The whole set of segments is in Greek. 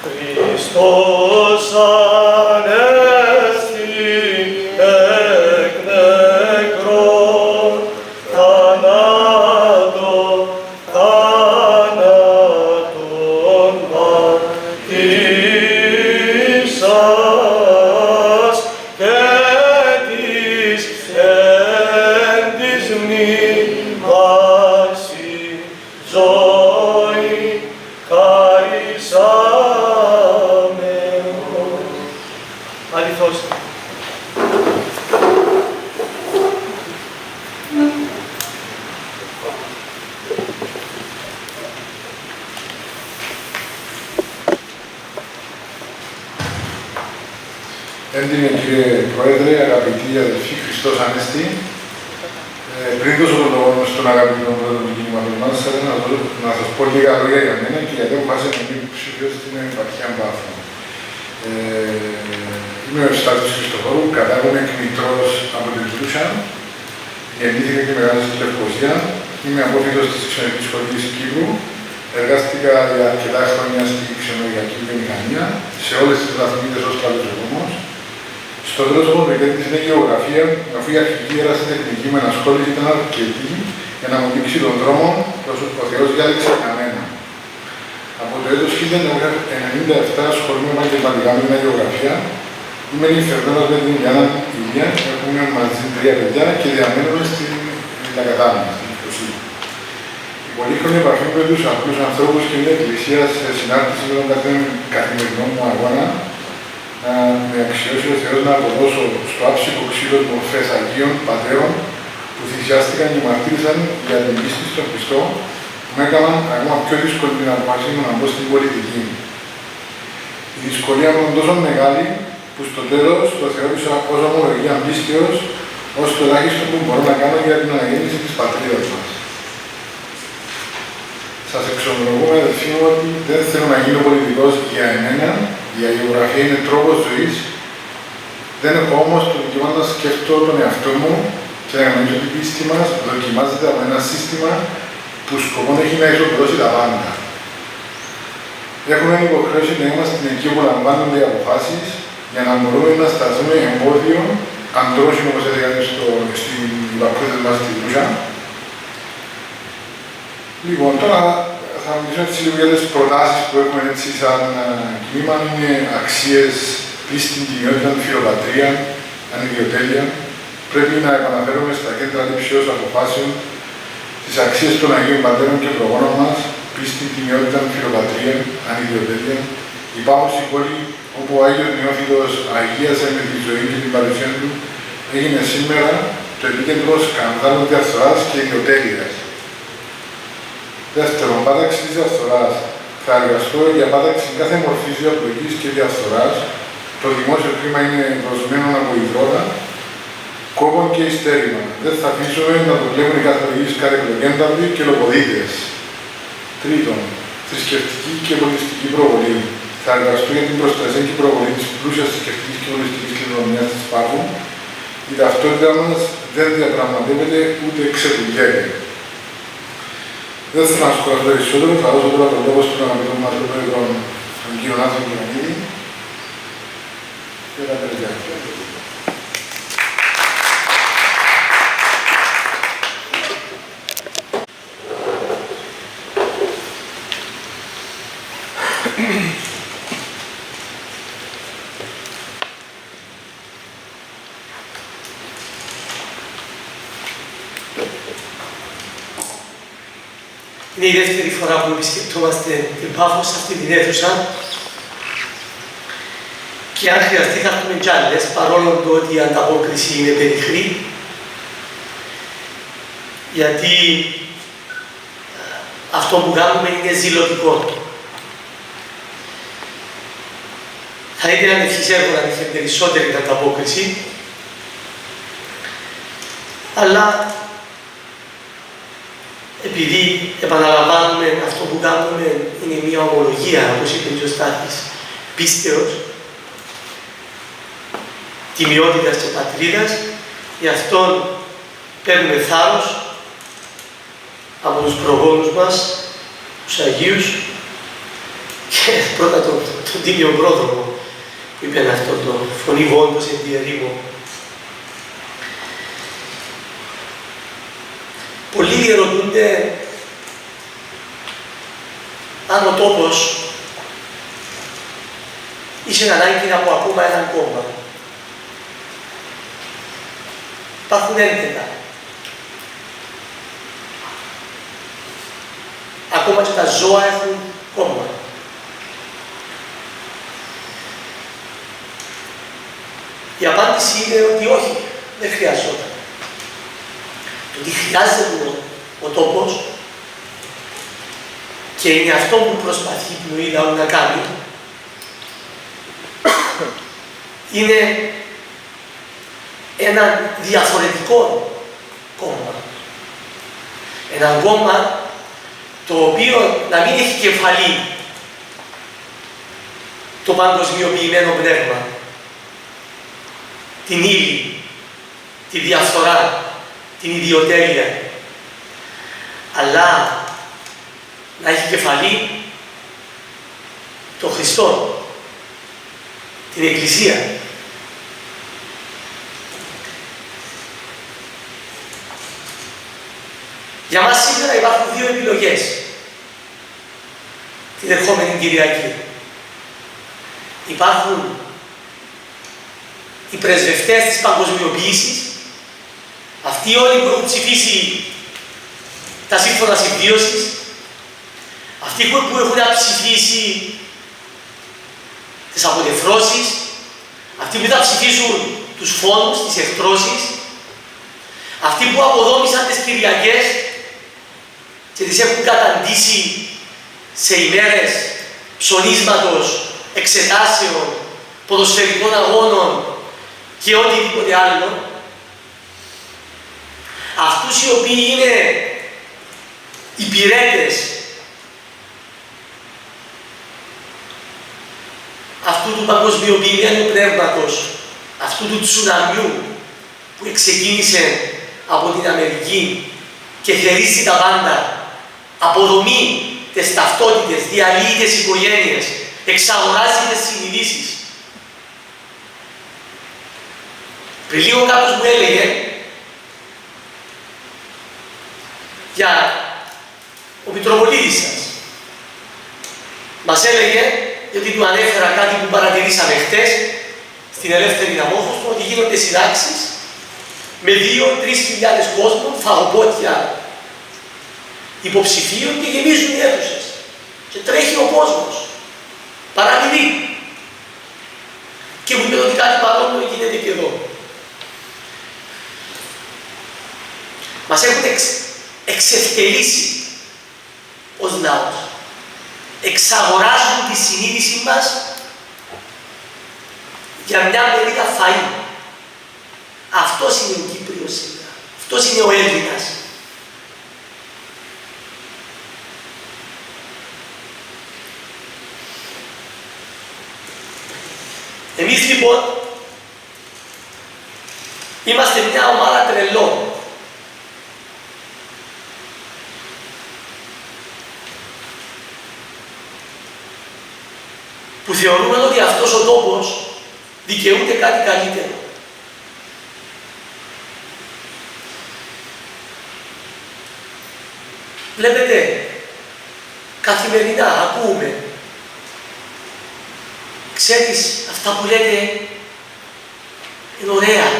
Χριστός ανέστη εκ νεκρών, θανάτων πατήσας και της εν της μνήμας ζωή χαρισάμενος. Αληθώς. Έντιμε κύριε Πρόεδρε, αγαπητοί αδελφοί, Χριστός Ανέστη, πριν δώσω τον λόγο στον αγαπητό πρόεδρο του κινήματος μας, θα ήθελα να σας πω λίγα λόγια για μένα και γιατί έχω χάσει να μην ψηφίσω στην επαρχία Μπάφου. Είμαι ο Ευστάθης Χριστοφόρου, κατάγομαι εκ μητρός από την Τρούσα, γεννήθηκα και μεγάλωσα στη Λευκοσία, είμαι απόφοιτος της Ξενοδοχειακής Σχολής Κύπρου, εργάστηκα για αρκετά χρόνια στη ξενοδοχειακή βιομηχανία, σε όλες τις βαθμίδες ως καλός. Στο τέλος μου επικέντρησε στην γεωγραφία, αφού η αρχική έραση τεχνική με ενασχόληση ήταν αρκετή για να μου δείξει τον δρόμο προς ο Θεός διάλεξε για μένα. Από το έτος 1997 ασχολούμαι επαγγελματικά με την γεωγραφία. Είμαι νηφερμένος με την Ιλιάνα Ηλία, έχουμε μαζί 3 παιδιά και διαμένουμε στην Λακατάμι, στην Νικοσία. Η πολύχρονη επαφή με τους απλούς ανθρώπους και την Εκκλησία σε συνάρτηση με τον καθημερινό μου αγώνα να με αξιώσει ο Θεός να αποδώσω στο άψυχο ξύλο μορφές Αγίων Πατέρων που θυσιάστηκαν και μαρτύρησαν για την πίστη στον Χριστό που με έκαναν ακόμα πιο δύσκολη την αποφάση μου να μπω στην πολιτική. Η δυσκολία μου ήταν τόσο μεγάλη που στο τέλος το θεώρησα ως ομολογία πίστεως ως το ελάχιστο που μπορώ να κάνω για την αναγέννηση της πατρίδας μας. Σας εξομολογούμε, αδελφοί μου, ότι δεν θέλω να γίνω πολιτικός για εμένα. Η αγιογραφία είναι τρόπος ζωής. Δεν έχω όμως το δικαίωμα να σκεφτώ τον εαυτό μου και να γνωρίζω ότι η πίστη μας δοκιμάζεται από ένα σύστημα που σκοπό έχει να ισοπεδώσει τα πάντα. Έχουμε υποχρέωση να είμαστε εκεί όπου λαμβάνονται οι αποφάσεις για να μπορούμε να σταθούμε εμπόδιο αντρώσιμο, όπως έλεγαν στην υπακρότες μας στη Δούσα. Λοιπόν, τώρα θα μιλήσω έτσι λίγο για τις προτάσεις που έχουμε έτσι σαν κίνημα. Είναι αξίες, πίστη, κοινότητα, φιλοπατρία, ανιδιοτέλεια. Πρέπει να επαναφέρουμε στα κέντρα λήψεως αποφάσεων τις αξίες των Αγίων Πατέρων και προγόνων μας, πίστη, κοινότητα, φιλοπατρία, ανιδιοτέλεια. Η Πάφος η πόλη όπου ο Άγιος Νεόφυτος αγίασε με τη ζωή και την παρουσία του έγινε σήμερα το επίκεντρο σκανδάλων διαφθοράς και ιδιοτέλειας. Δεύτερον, πάταξη της διαφθοράς. Θα εργαστώ για πάταξη κάθε μορφής διαπλοκής και διαφθοράς. Το δημόσιο χρήμα είναι δοσμένο από υδρότα, κόπον και υστέρημα. Δεν θα αφήσουμε να το βλέπουν οι καθολικοί κατεκλογένταυροι και λοποδίτες. Τρίτον, θρησκευτική και πολιτιστική προβολή. Θα εργαστώ για την προστασία και προβολή της πλούσιας θρησκευτικής και πολιτιστικής κληρονομιάς της Πάφου. Η ταυτότητα μας δεν διαπραγματεύεται ούτε ξεπουλιέται. Δεν θέλω να σχολιάσω περισσότερο, θα δώσω τώρα τον λόγο στον αγαπητό μας πρόεδρο, τον κύριο Νάθο Κυρανίδη. Και τα παιδιά. Είναι η δεύτερη φορά που επισκεπτόμαστε την Πάφο σε αυτή την αίθουσα και αν χρειαστεί θα έχουμε κι άλλες, παρόλο ότι η ανταπόκριση είναι περιχρή, γιατί αυτό που κάνουμε είναι ζηλωτικό. Θα ήθελα να ευχησέρω να είχε περισσότερη ανταπόκριση, αλλά επειδή επαναλαμβάνουμε αυτό που κάνουμε είναι μια ομολογία, όπως είπε ο Στάθης, πίστεως, τιμιότητας και πατρίδας, γι' αυτό παίρνουμε θάρρος από τους προγόνους μας, τους Αγίους, και πρώτα τον τίμιο πρόδρομο που είπε αυτό το φωνή βόντος εν τη ερήμο. Πολλοί διερωτούνται αν ο τόπος είχε ανάγκη από ακόμα έναν κόμμα. Υπάρχουν 11. Ακόμα και τα ζώα έχουν κόμμα. Η απάντηση είναι ότι όχι, δεν χρειαζόταν. Το ότι χρειάζεται ο τόπος και είναι αυτό που προσπαθεί η πνοή λαού να κάνει, είναι ένα διαφορετικό κόμμα. Ένα κόμμα το οποίο να μην έχει κεφαλή το παγκοσμιοποιημένο πνεύμα, την ύλη, τη διαφθορά, την ιδιοτέλεια, αλλά να έχει κεφαλή το Χριστό, την Εκκλησία. Για μας σήμερα υπάρχουν δύο επιλογές την ερχόμενη Κυριακή. Υπάρχουν οι πρεσβευτές της παγκοσμιοποίησης, αυτοί όλοι που έχουν ψηφίσει τα σύμφωνα συμβίωσης, αυτοί που έχουν ψηφίσει τις αποτεφρώσεις, αυτοί που θα ψηφίσουν τους φόνους, τις εκτρώσεις, αυτοί που αποδόμησαν τις Κυριακές και τις έχουν καταντήσει σε ημέρες ψωνίσματος, εξετάσεων, ποδοσφαιρικών αγώνων και οτιδήποτε άλλο. Αυτούς οι οποίοι είναι υπηρέτες αυτού του παγκοσμιοποιημένου πνεύματος, αυτού του τσουναμιού που ξεκίνησε από την Αμερική και θερίζει τα πάντα, αποδομεί τις ταυτότητες, διαλύει τις οικογένειες, εξαγοράζει τις συνειδήσεις. Πριν λίγο κάποιος μου έλεγε για ο Μητροπολίτης σας. Μας έλεγε, γιατί του ανέφερα κάτι που παρατηρήσαμε χτες στην Ελεύθερη Αμόχωστο, ότι γίνονται σειράξεις με 2-3 χιλιάδες κόσμων, φαγοπότια υποψηφίων και γεμίζουν οι αίθουσες. Και τρέχει ο κόσμος. Παραμιλεί. Και μου είπε ότι κάτι παρόμοιο γίνεται και εδώ. Μας έχουν εξευτελίσει ως λαός. Εξαγοράζουν τη συνείδηση μας για μια μερίδα φαΐ. Αυτός είναι ο Κύπριος σήμερα. Αυτός είναι ο Έλληνας. Εμείς λοιπόν είμαστε μια ομάδα τρελών. Που θεωρούμε ότι αυτός ο τόπος δικαιούται κάτι καλύτερο. Βλέπετε, καθημερινά ακούμε, ξέρεις, αυτά που λέτε είναι ωραία,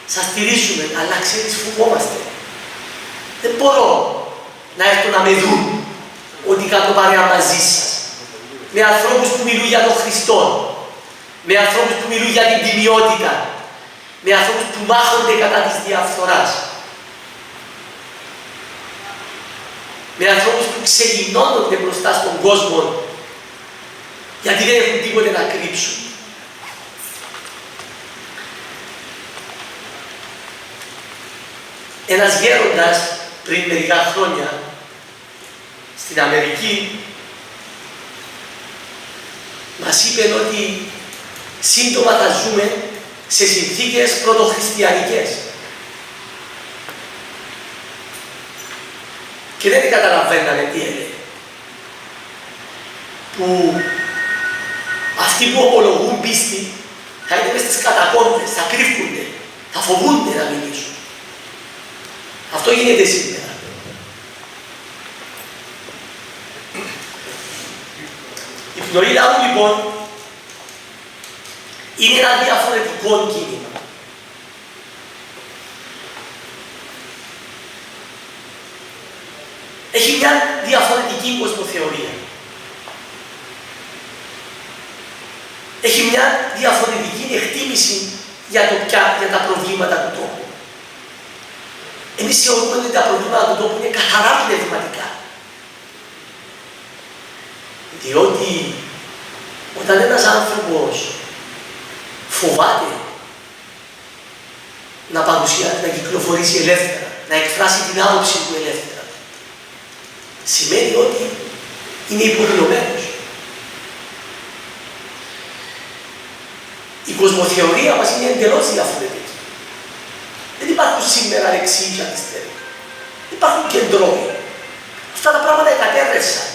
σας στηρίζουμε, αλλά ξέρεις, φοβόμαστε. Δεν μπορώ να έρθω να με δουν ότι κάνω παρέα μαζί σας. Με ανθρώπους που μιλούν για τον Χριστό, με ανθρώπους που μιλούν για την τιμιότητα, με ανθρώπους που μάχονται κατά της διαφθοράς, με ανθρώπους που ξεγυμνώνονται μπροστά στον κόσμο γιατί δεν έχουν τίποτε να κρύψουν. Ένας γέροντας πριν μερικά χρόνια στην Αμερική μας είπε ότι σύντομα θα ζούμε σε συνθήκες πρωτοχριστιανικές. Και δεν καταλαβαίναμε τι έλεγε. Που Αυτοί που ομολογούν πίστη θα είναι μες στις κατακόμπες, θα κρύβκονται, θα φοβούνται να μιλήσουν. Αυτό γίνεται σήμερα. Η πνοή λαού λοιπόν είναι ένα διαφορετικό κίνημα. Έχει μια διαφορετική κοσμοθεωρία. Έχει μια διαφορετική εκτίμηση για τα προβλήματα του τόπου. Εμείς θεωρούμε ότι τα προβλήματα του τόπου είναι καθαρά πνευματικά. Διότι όταν ένας άνθρωπος φοβάται να κυκλοφορήσει ελεύθερα, να εκφράσει την άποψη του ελεύθερα, σημαίνει ότι είναι υποδηλωμένος. Η κοσμοθεωρία μας είναι εντελώς διαφορετική. Δεν υπάρχουν σήμερα δεξιοί και αριστεροί. Υπάρχουν κεντρώοι. Αυτά τα πράγματα εκατέρρευσαν.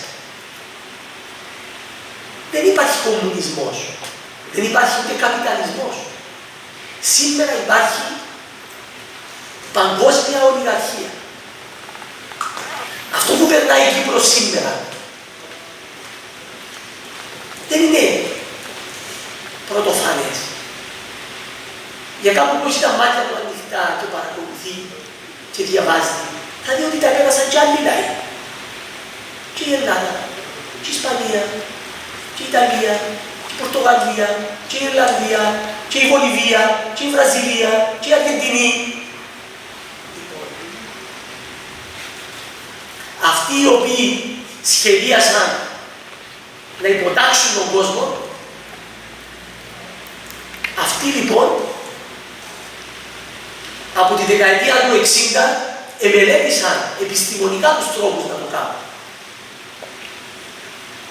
Δεν υπάρχει κομμουνισμός. Δεν υπάρχει ούτε καπιταλισμός. Σήμερα υπάρχει παγκόσμια ολιγαρχία. Αυτό που περνάει η Κύπρος σήμερα δεν είναι πρωτοφανές. Για κάποιον που έχει τα μάτια του ανοιχτά και παρακολουθεί και διαβάζει, θα δει ότι τα πέρασαν και άλλοι λαοί. Και η Ελλάδα, και η Ισπανία, και η Ιταλία, και η Πορτογαλία, και η Ιρλανδία, και η Βολιβία, και η Βραζιλία, και η Αργεντινή. Αυτοί οι οποίοι σχεδίασαν να υποτάξουν τον κόσμο, αυτοί λοιπόν από τη δεκαετία του 60 εμελέτησαν επιστημονικά τους τρόπους να το κάνουν.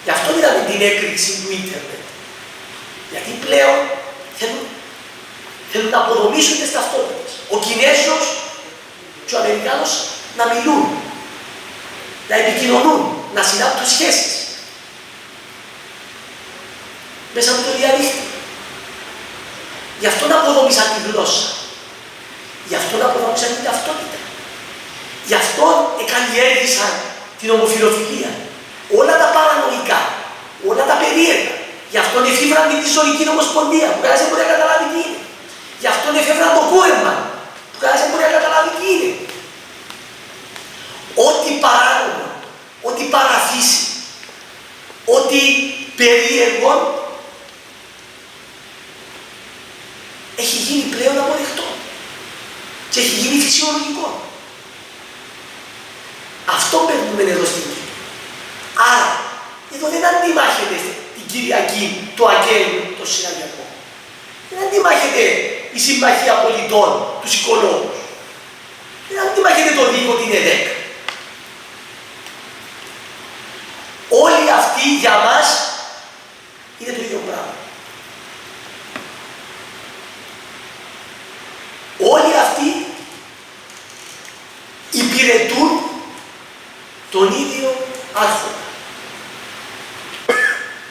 Γι' αυτό είδαμε την έκρηξη του ίντερνετ. Γιατί πλέον θέλουν να αποδομήσουν τις ταυτότητες. Ο Κινέζος και ο Αμερικάνος να μιλούν, να επικοινωνούν, να συνάπτουν σχέσεις μέσα από το διαδίκτυο. Γι' αυτό να αποδομήσαν τη γλώσσα. Γι' αυτό να αποδομήσαν την ταυτότητα. Γι' αυτό εκαλλιέργησαν την ομοφυλοφιλία. Όλα τα παρανοϊκά, όλα τα περίεργα. Γι' αυτό εφήβραν τη Ζωρική Ομοσπονδία, που κανένας δεν μπορεί να καταλάβει τι είναι. Γι' αυτό εφήβραν το κούρεμα, που κανένας δεν μπορεί να καταλάβει τι είναι. Ό,τι παράνομο, ό,τι παραφύση, ό,τι περίεργο έχει γίνει πλέον αποδεκτό και έχει γίνει φυσιολογικό. Αυτό παίρνουμε εδώ στην Κύπρο. Άρα, εδώ δεν αντιμάχεται την Κυριακή, το Αγγέλιο, το Συναγιακό. Δεν αντιμάχεται η Συμμαχία Πολιτών, τους οικολόγους. Δεν αντιμάχεται το Δίκο, την ΕΔΕΚ. Όλοι αυτοί για μας είναι το ίδιο πράγμα. Όλοι αυτοί υπηρετούν τον ίδιο άρχοντα.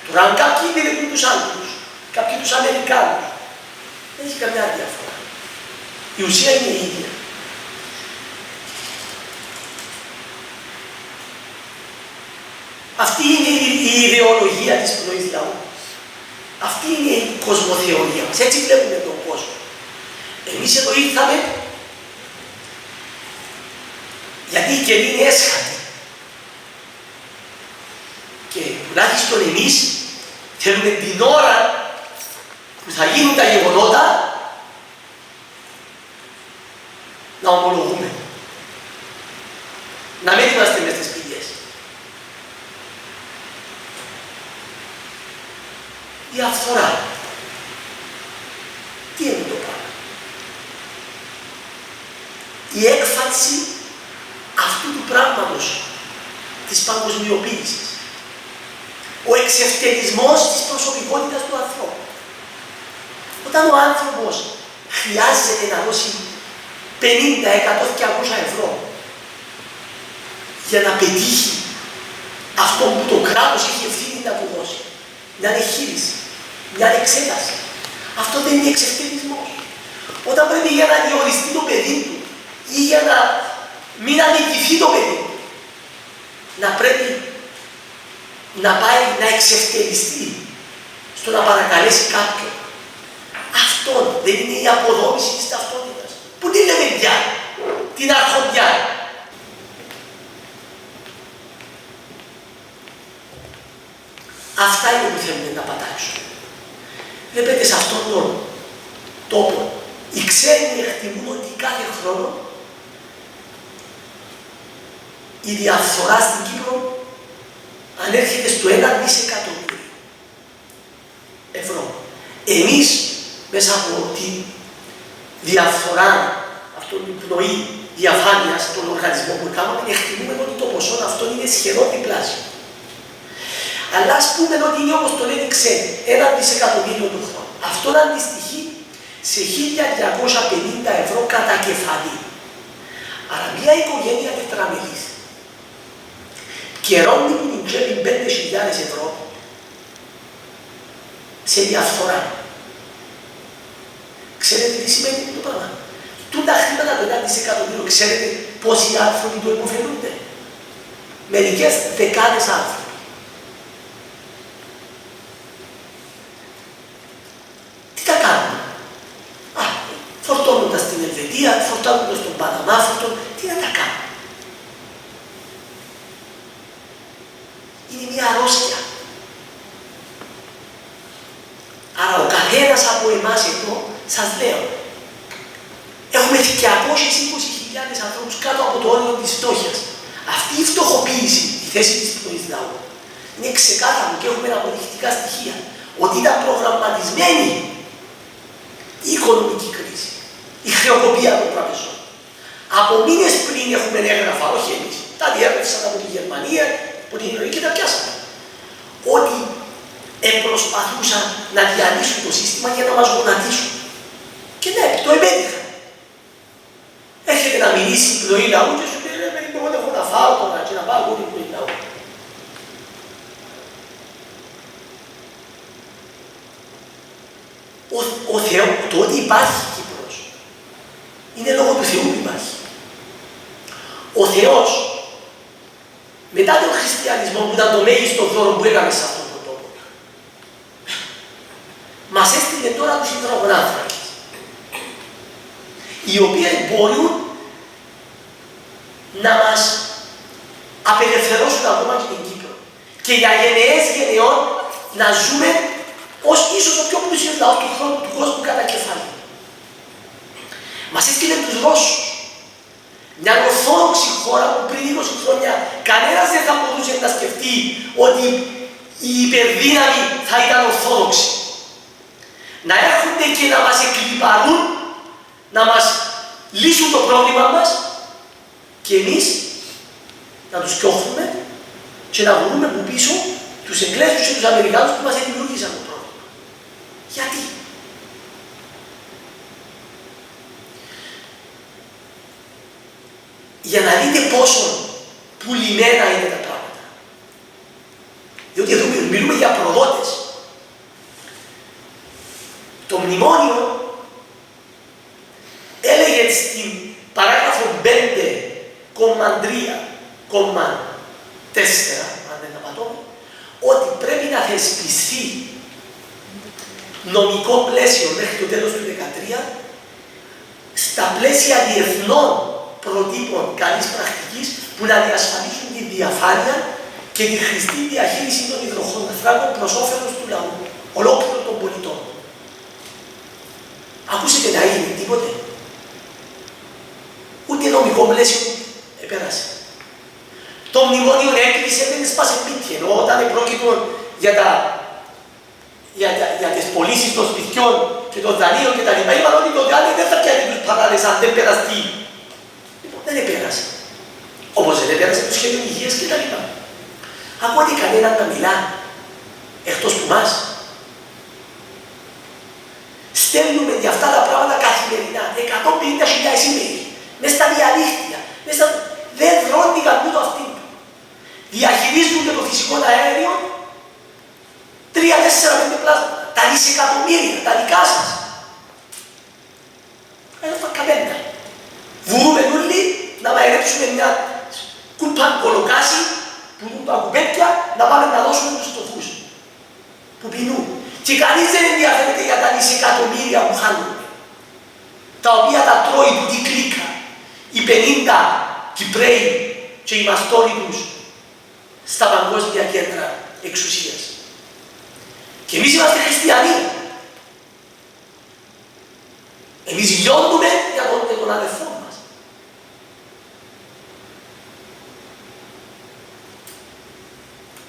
Τώρα αν κάποιοι υπηρετούν τους άλλους, κάποιοι τους Αμερικάνους, δεν έχει καμιά διαφορά. Η ουσία είναι η ίδια. Αυτή είναι η ιδεολογία της πνοής λαού. Αυτή είναι η κοσμοθεωρία μας. Έτσι βλέπουμε τον κόσμο. Εμείς εδώ ήρθαμε γιατί οι καιροί είναι έσχατοι. Και τουλάχιστον εμείς θέλουμε την ώρα που θα γίνουν τα γεγονότα να ομολογούμε. Να μην είμαστε μες στις πηγές. Διαφθορά. Τι είναι το πράγμα? Η έκφανση αυτού του πράγματος της παγκοσμιοποίησης. Ο εξευτελισμός της προσωπικότητας του ανθρώπου. Όταν ο άνθρωπος χρειάζεται να δώσει 50, 100, 200 ευρώ για να πετύχει αυτό που το κράτος έχει ευθύνη να του δώσει, να είναι χείριση, μια εξέταση. Αυτό δεν είναι εξευτελισμός. Όταν πρέπει για να διοριστεί το παιδί του ή για να μην αδικηθεί το παιδί του, να πρέπει να πάει να εξευτελιστεί στο να παρακαλέσει κάποιον. Αυτό δεν είναι η αποδόμηση της ταυτότητας. Πού την λέμε πια, την αρχοντιά. Αυτά είναι που θέλουμε να πατάξουμε. Βλέπετε σε αυτόν τον τόπο, οι ξένοι εκτιμούν ότι κάθε χρόνο η διαφθορά στην Κύπρο ανέρχεται στο 1 δισεκατομμύριο ευρώ. Εμείς μέσα από τη διαφθορά, αυτόν την πνοή διαφάνειας των οργανισμών που κάνουμε, εκτιμούμε ότι το ποσό αυτό είναι σχεδόν διπλάσιο. Αλλά ας πούμε ότι είναι όπως το λένε ξένοι, 1 δισεκατομμύριο του χρόνου. Αυτό αντιστοιχεί σε 1.250 ευρώ κατά κεφαλή. Άρα μια οικογένεια τετραμελής καιρώνει που την τσέπη 5.000 ευρώ σε διαφθορά. Ξέρετε τι σημαίνει αυτό το πράγμα. Τούτα χρήματα το 1 δισεκατομμύριο, ξέρετε πόσοι άνθρωποι το υποφελούνται. Μερικές δεκάδες άνθρωποι. Τι τα κάνουν. Φορτώνοντας την Ελβετία, φορτώνοντας τον Παναμά, τι να τα κάνουν. Είναι μια αρρώστια. Άρα ο καθένας από εμάς εδώ, σας λέω, έχουμε 220.000 ανθρώπους κάτω από το όριο της φτώχειας. Αυτή η φτωχοποίηση, η θέση της πνοής λαού, είναι ξεκάθαρο και έχουμε αποδεικτικά στοιχεία ότι ήταν προγραμματισμένη η οικονομική κρίση, η χρεοκοπία των τραπεζών. Από μήνες πριν έχουμε έγγραφα, όχι εμείς, τα διέρευσαν από τη Γερμανία, από την Ινωή και τα πιάσαμε. Ότι προσπαθούσαν να διαλύσουν το σύστημα για να μας γονατίσουν. Και ναι, το επέτυχαν. Έρχεται να μιλήσει η πνοή λαού και σου λέει: «Ρε, εγώ δεν έχω να φάω τώρα και να πάω εγώ την πνοή λαού». Ο Θεός, το ότι υπάρχει Κύπρος, είναι λόγω του Θεού που υπάρχει. Ο Θεός, μετά τον χριστιανισμό που ήταν το μέγιστο δώρο που έκαμε σε αυτόν τον τόπο, μας έστειλε τώρα τους υδρογονάνθρακες, οι οποίοι μπορούν να μας απελευθερώσουν ακόμα και την Κύπρο και για γενεές γενεών να ζούμε ως ίσως ο πιο πλούσιος λαός του κόσμου κατά κεφάλι. Μας έστειλε τους Ρώσους, μια ορθόδοξη χώρα που πριν 20 χρόνια κανένας δεν θα μπορούσε να σκεφτεί ότι η υπερδύναμη θα ήταν ορθόδοξη. Να έρχονται και να μας εκλιπαρούν, να μας λύσουν το πρόβλημα μας και εμείς να τους κιόχνουμε και να βρούμε από πίσω τους Εγγλέζους και τους Αμερικάνους που μας δημιουργήσαν το πρόβλημα. Γιατί? Για να δείτε πόσο πουλημένα είναι τα πράγματα. Διότι εδώ μιλούμε για προδότες. Το μνημόνιο έλεγε στην παράγραφο 5,3,4, αν δεν απατώμε, ότι πρέπει να θεσπιστεί νομικό πλαίσιο μέχρι το τέλος του 2013 στα πλαίσια διεθνών προτύπων καλής πρακτικής που να διασφαλίσουν τη διαφάνεια και τη χρηστή διαχείριση των υδροχοναθράκων προς όφελος του λαού, ολόκληρων των πολιτών. Ακούσετε να γίνει τίποτε. Ούτε νομικό πλαίσιο επέρασε. Το μνημόνιο έκλεισε, δεν σπάσε πίτι, ενώ όταν πρόκειτο για τις πωλήσεις των σπιτιών και των δανείων κτλ. Είπαν ότι το Γκάντι δεν θα πιάνει τους παράδες αν δεν περαστεί. Λοιπόν, δεν επέρασε. Όπως δεν επέρασε το σχέδιο υγείας κτλ. Ακούτε κανέναν να μιλά εκτός του μας. Στέλνουμε για αυτά τα πράγματα καθημερινά. 150.000 email. Μες στα διαδίκτυα. Δεν δρόντηκαν ούτε αυτοί. Διαχειρίζονται το φυσικό αέριο 3, 4, 5 πλάσματα. τα δισεκατομμύρια, τα δικά σας. Έχουμε καπέντα. Βουρούμε όλοι να μαγειρέψουμε μια κούπα κολοκάση που δουν τα κουπέτια να πάμε να δώσουμε τους φτωχούς που πεινούν. Και κανείς δεν ενδιαφέρεται για τα δισεκατομμύρια που χάνουν, τα οποία τα τρώει τούτη κλίκα, οι 50 Κυπραίοι και οι μαστόροι τους στα παγκόσμια κέντρα εξουσίας. Και εμείς είμαστε χριστιανοί. Εμείς λιώνουμε για τον αδερφό μας.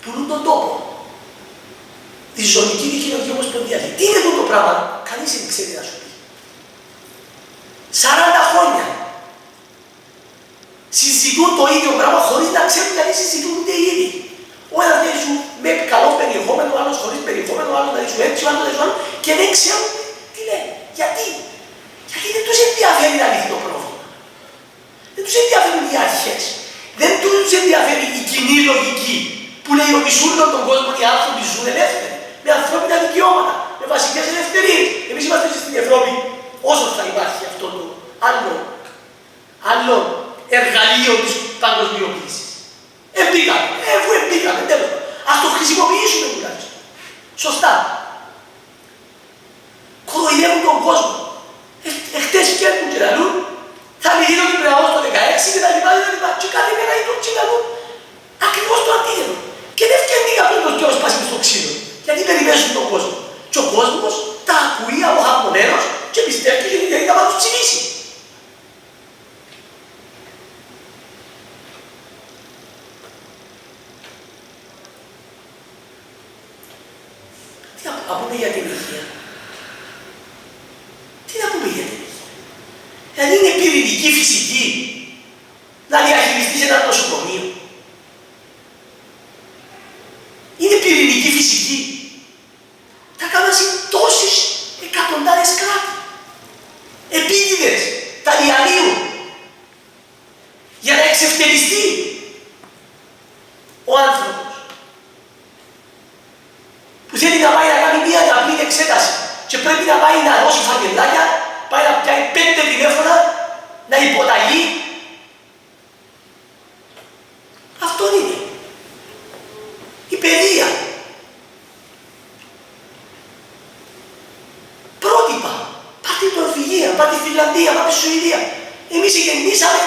Πουλούν τον τόπο. Τη ζωνική δικαιολογική ομοσπονδιακή. Τι είναι αυτό το πράγμα, κανείς δεν ξέρει να σου πει. 40 χρόνια συζητούν το ίδιο πράγμα χωρίς να ξέρουν γιατί συζητούν ούτε οι ίδιοι. Ο ένας λέει σου με καλό περιεχόμενο, ο άλλος χωρίς περιεχόμενο, ο άλλος λέει σου έτσι, ο άλλος λέει σου άλλο και δεν ξέρουν τι λένε. Γιατί. Γιατί δεν τους ενδιαφέρει να λυθεί το πρόβλημα. Δεν τους ενδιαφέρουν οι αρχές. Δεν τους ενδιαφέρει η κοινή λογική που λέει ότι σε όλον τον κόσμο οι άνθρωποι ζουν ελεύθεροι, με ανθρώπινα δικαιώματα, με βασικές ελευθερίες. Εμείς είμαστε στην Ευρώπη όσο θα υπάρχει αυτό το άλλο εργαλείο της παγκοσμιοποίησης. Εμπήκαμε, αφού εμπήκαμε, τέλος. Ας το χρησιμοποιήσουμε τουλάχιστον. Σωστά. Κοροϊδεύουν τον κόσμο. Εχθές φτιάχνουν και λαλούν, θα μιλήσω και πειραγώ στο 16 και τα λοιπά. Και κάθε μέρα είναι και λαλούν ακριβώς το αντίθετο. Και δεν φτιάχνει κάποιος και ως πάσει στο ξύλο. Γιατί περιμένουν τον κόσμο. Και ο κόσμος τα ακούει αποχαμονέρος και πιστεύει και γιατί θα τους ψηφίσει. Τι να πούμε για την υγεία. Τι να πούμε για την υγεία. Δηλαδή είναι πυρηνική φυσική να διαχειριστείς ένα νοσοκομείο. Είναι πυρηνική φυσική. Τα κάνουν τόσες εκατοντάδες κράτη. Επίτηδες τα διαλύουν για να εξευτελιστεί ο άνθρωπος που θέλει να πάει να κάνει μία απλή εξέταση και πρέπει να πάει να δώσει φαγγελάκια, πάει να πιάει 5 τηλέφωνα, να υποταγεί. Αυτό είναι. Η παιδεία. Πρότυπα. Πάτε η Νορβηγία, πάτε η Φιλανδία, πάτε η Σουηδία. Εμείς γεννήσαμε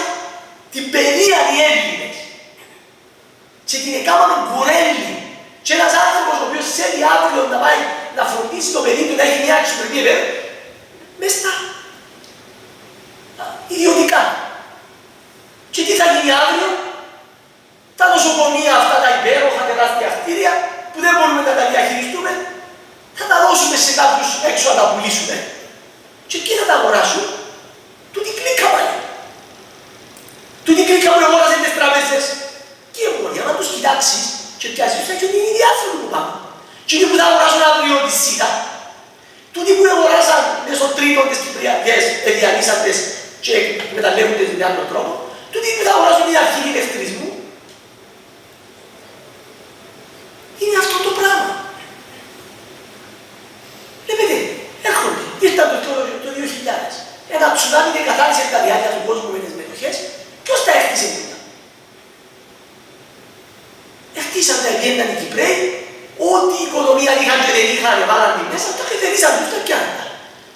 την παιδεία οι Έλληνες. Και την έκαναμε γκουρέλι. Και ένας άνθρωπος ο οποίος θέλει αύριο να πάει να φροντίσει το παιδί του να έχει μια αξιοπρεπή βέβαια, μες στα ιδιωτικά. Και τι θα γίνει αύριο, τα νοσοκομεία αυτά τα υπέροχα τεράστια κτίρια που δεν μπορούμε να τα διαχειριστούμε, θα τα δώσουμε σε κάποιους έξω να τα πουλήσουμε. Και εκεί θα τα αγοράσουν, τούτη κλίκα πάλι. Τούτη κλίκα που αγόραζε τις τραπέζες. Και η γωνιά να τους κοιτάξεις και πιάσεις θα και ότι είναι οι άνθρωποι που πάμε. Και είναι που θα αγοράσουν αύριο τη ΣΥΤΑ. Τούτοι που αγοράσαν μέσω τρίτων τις Κυπριακές, διαλύσαντες και μεταλλεύονται με άλλο τρόπο, τούτοι που θα αγοράσουν την αρχή ηλεκτρισμού, είναι αυτό το πράγμα. Βλέπετε, έρχονται, ήρθαν το 2000. Ένα τσουνάμι δεν καθάρισε τα διάρκεια του κόσμου με τις μετοχές. Ποιος τα έχτισε τούτα. Έχτισαν τα Ελλήναν οι Κυπραίοι, ό,τι η οικονομία είχαν και δεν είχαν, βάλαν τη μέσα, τα χεθερίσαν τους τα πιάντα.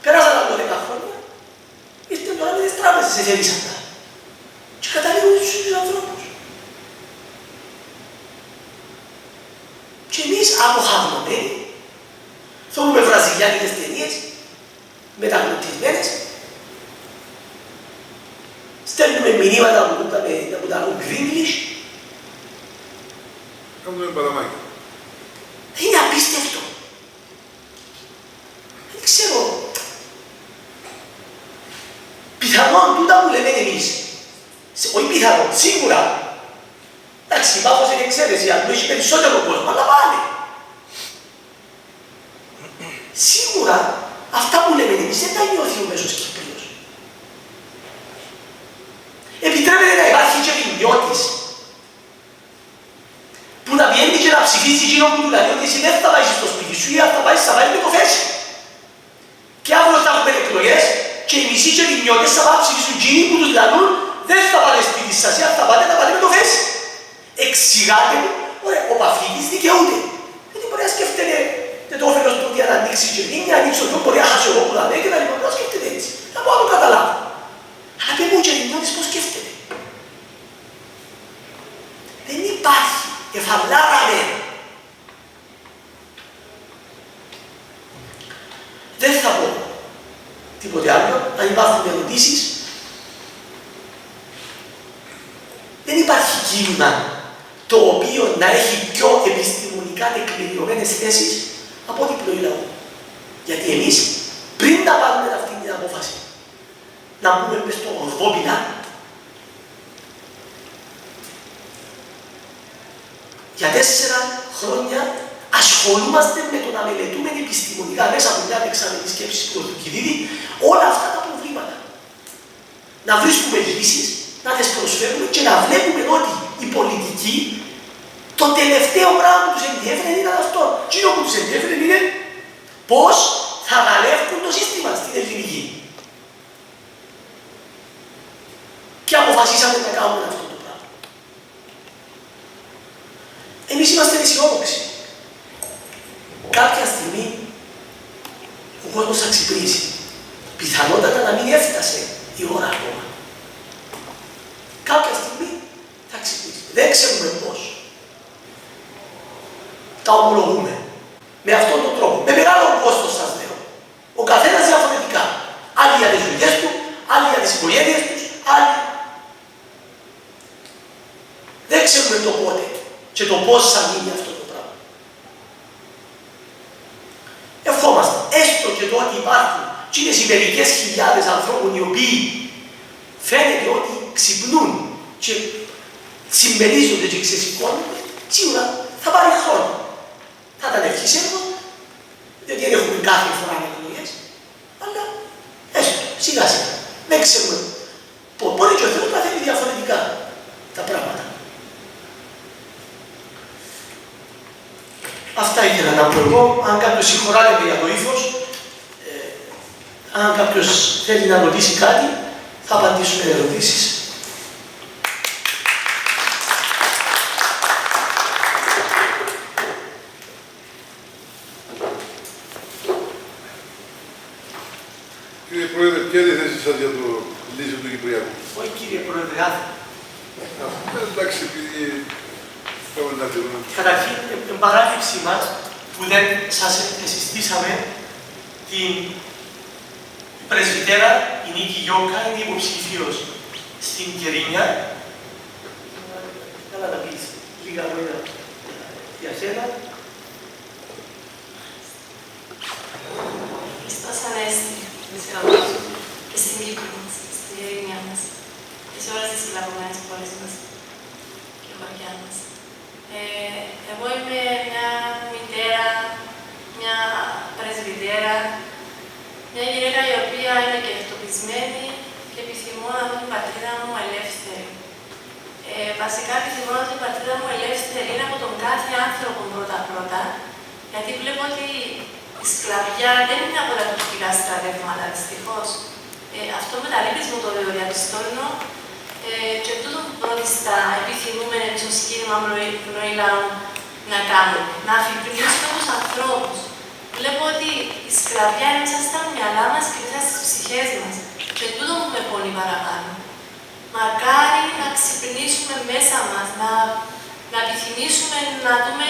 Περάσαν από 10 χρόνια, ήρθαν τώρα με τις τράπεζες, εθερίσαν τα. Και καταλήγουν στους ανθρώπους. Και εμείς αποχαυρωμένοι, θέλουμε βραζιλιάνικες ταινίες, μεταγλωτισμένες, στέλνουμε μηνύματα που τα ακούν Greenlish. Κάνουμε παραμάκια. Είναι απίστευτο. Δεν ξέρω. Πιθανόν τούτα που λέμε εμείς. Όχι πιθανόν, σίγουρα. Εντάξει, η Πάφος είναι εξαίρεση, αλλού έχει περισσότερο κόσμο, αλλά πάλι. Σίγουρα αυτά που λέμε εμείς δεν τα νιώθει ο μέσος Κύπριος. Επιτρέπεται να υπάρχει και ποινιώτης που να βγαίνει περιμένει και να ψηφίσει εκείνο που του λέει ότι εσύ δεν θα πάει στο σπίτι σου ή αν θα πάει θα πάει με το θέση. Και αύριο θα έχουμε εκλογές και οι μισοί και οι νιώτες θα πάνε να ψηφίσουν εκείνοι που τους λαλούν δεν θα πάτε σπίτι σας ή αν θα πάτε να πάτε με το θέση. Εξηγάτε μου, ωραία, ο Παφίτης δικαιούται. Γιατί μπορεί να σκέφτεται και το όφελος του για να ανοίξει και ή να ανοίξω εγώ, μπορεί να χάσω εγώ που θα λέει και να λοιπόν να σκέφτεται έτσι. Να μπορώ να το καταλάβω. Αλλά πες μου και οι νιώτες πώς σκέφτεται. Δεν υπάρχει. Εφαλάραμε. Δεν θα πω τίποτε άλλο. Αν υπάρχουν ερωτήσεις, δεν υπάρχει κίνημα το οποίο να έχει πιο επιστημονικά τεκμηριωμένες θέσεις από ό,τι πλοή λαού. Γιατί εμείς πριν να πάρουμε αυτή την απόφαση, να μπούμε μες στο ορδόπινα, για 4 χρόνια ασχολούμαστε με το να μελετούμε επιστημονικά μέσα από μια δεξαμενή σκέψη του Θουκυδίδη όλα αυτά τα προβλήματα. Να βρίσκουμε λύσεις, να τις προσφέρουμε και να βλέπουμε ότι οι πολιτικοί το τελευταίο πράγμα που τους ενδιέφερε ήταν αυτό. Τι που τους ενδιέφερε είναι πώς θα παλεύουν το σύστημα στην ελληνική. Και αποφασίσαμε να κάνουμε αυτό το πράγμα. Εμείς είμαστε αισιόδοξοι. Κάποια στιγμή ο κόσμος θα ξυπνήσει. Πιθανότατα να μην έφτασε η ώρα ακόμα. Κάποια στιγμή θα ξυπνήσει. Δεν ξέρουμε πώς. Τα ομολογούμε. Με αυτόν τον τρόπο. Με μεγάλο κόστος σας λέω. Ο καθένας διαφορετικά. Άλλοι για τις δουλειές του, άλλοι για τις οικογένειες τους, άλλοι. Δεν ξέρουμε το πότε και το πώς θα γίνει αυτό το πράγμα. Ευχόμαστε. Έστω και το ότι υπάρχουν και είναι οι μερικές χιλιάδες ανθρώπων οι οποίοι φαίνεται ότι ξυπνούν και συμπερίζονται και ξεσηκώνονται, σίγουρα θα πάρει χρόνο. Θα ήταν ευχής έργο, γιατί δεν έχουμε κάθε φορά εκλογές, αλλά έστω, σιγά σιγά. Δεν ξέρουμε. Μπορεί και ο Θεός να θέλει διαφορετικά τα πράγματα. Αυτά ήθελα να πω εγώ. Αν κάποιος συγχωράται με για το ύφος, αν κάποιος θέλει να ρωτήσει κάτι, θα απαντήσουμε ερωτήσεις. Κύριε Πρόεδρε, ποια είναι η θέση σας για το λύση του Κυπριακού? Όχι κύριε Πρόεδρε, εντάξει, επειδή πάμε να δούμε. καταρχήν, την παράδειξή μας που δεν σας συστήσαμε, την πρεσβυτέρα, η Νίκη Γιώκα, είναι υποψήφιος στην Κερίνια. Καλά να πεις λίγα λόγια για σένα. Χριστός Ανέστη, μισθιολός, και στην Κύπρο μας, στην Κερίνια μας, και σε όλες τις συλλαβωμένες πόλεις μας και χωριά μας. Εγώ είμαι μια μητέρα, μια πρεσβυτέρα, μια γυναίκα η οποία είναι και εκτοπισμένη και επιθυμώ να δω την πατρίδα μου ελεύθερη. Βασικά επιθυμώ να δω την πατρίδα μου ελεύθερη είναι από τον κάθε άνθρωπο πρώτα-πρώτα, γιατί βλέπω ότι η σκλαβιά δεν είναι από τα τουρκικά στρατεύματα, δυστυχώς. Αυτό με τα λύπης μου το διαπιστώνω και τούτο που πρώτιστα επιθυμούμε εμείς ως κίνημα πνοή λαού να κάνουμε, να αφιπνίσουμε τους ανθρώπους. Βλέπω ότι η σκλαβιά είναι μέσα στα μυαλά μας και μέσα στις ψυχές μας και τούτο που με πονεί παραπάνω. Μακάρι να ξυπνήσουμε μέσα μας, να επιθυμήσουμε να δούμε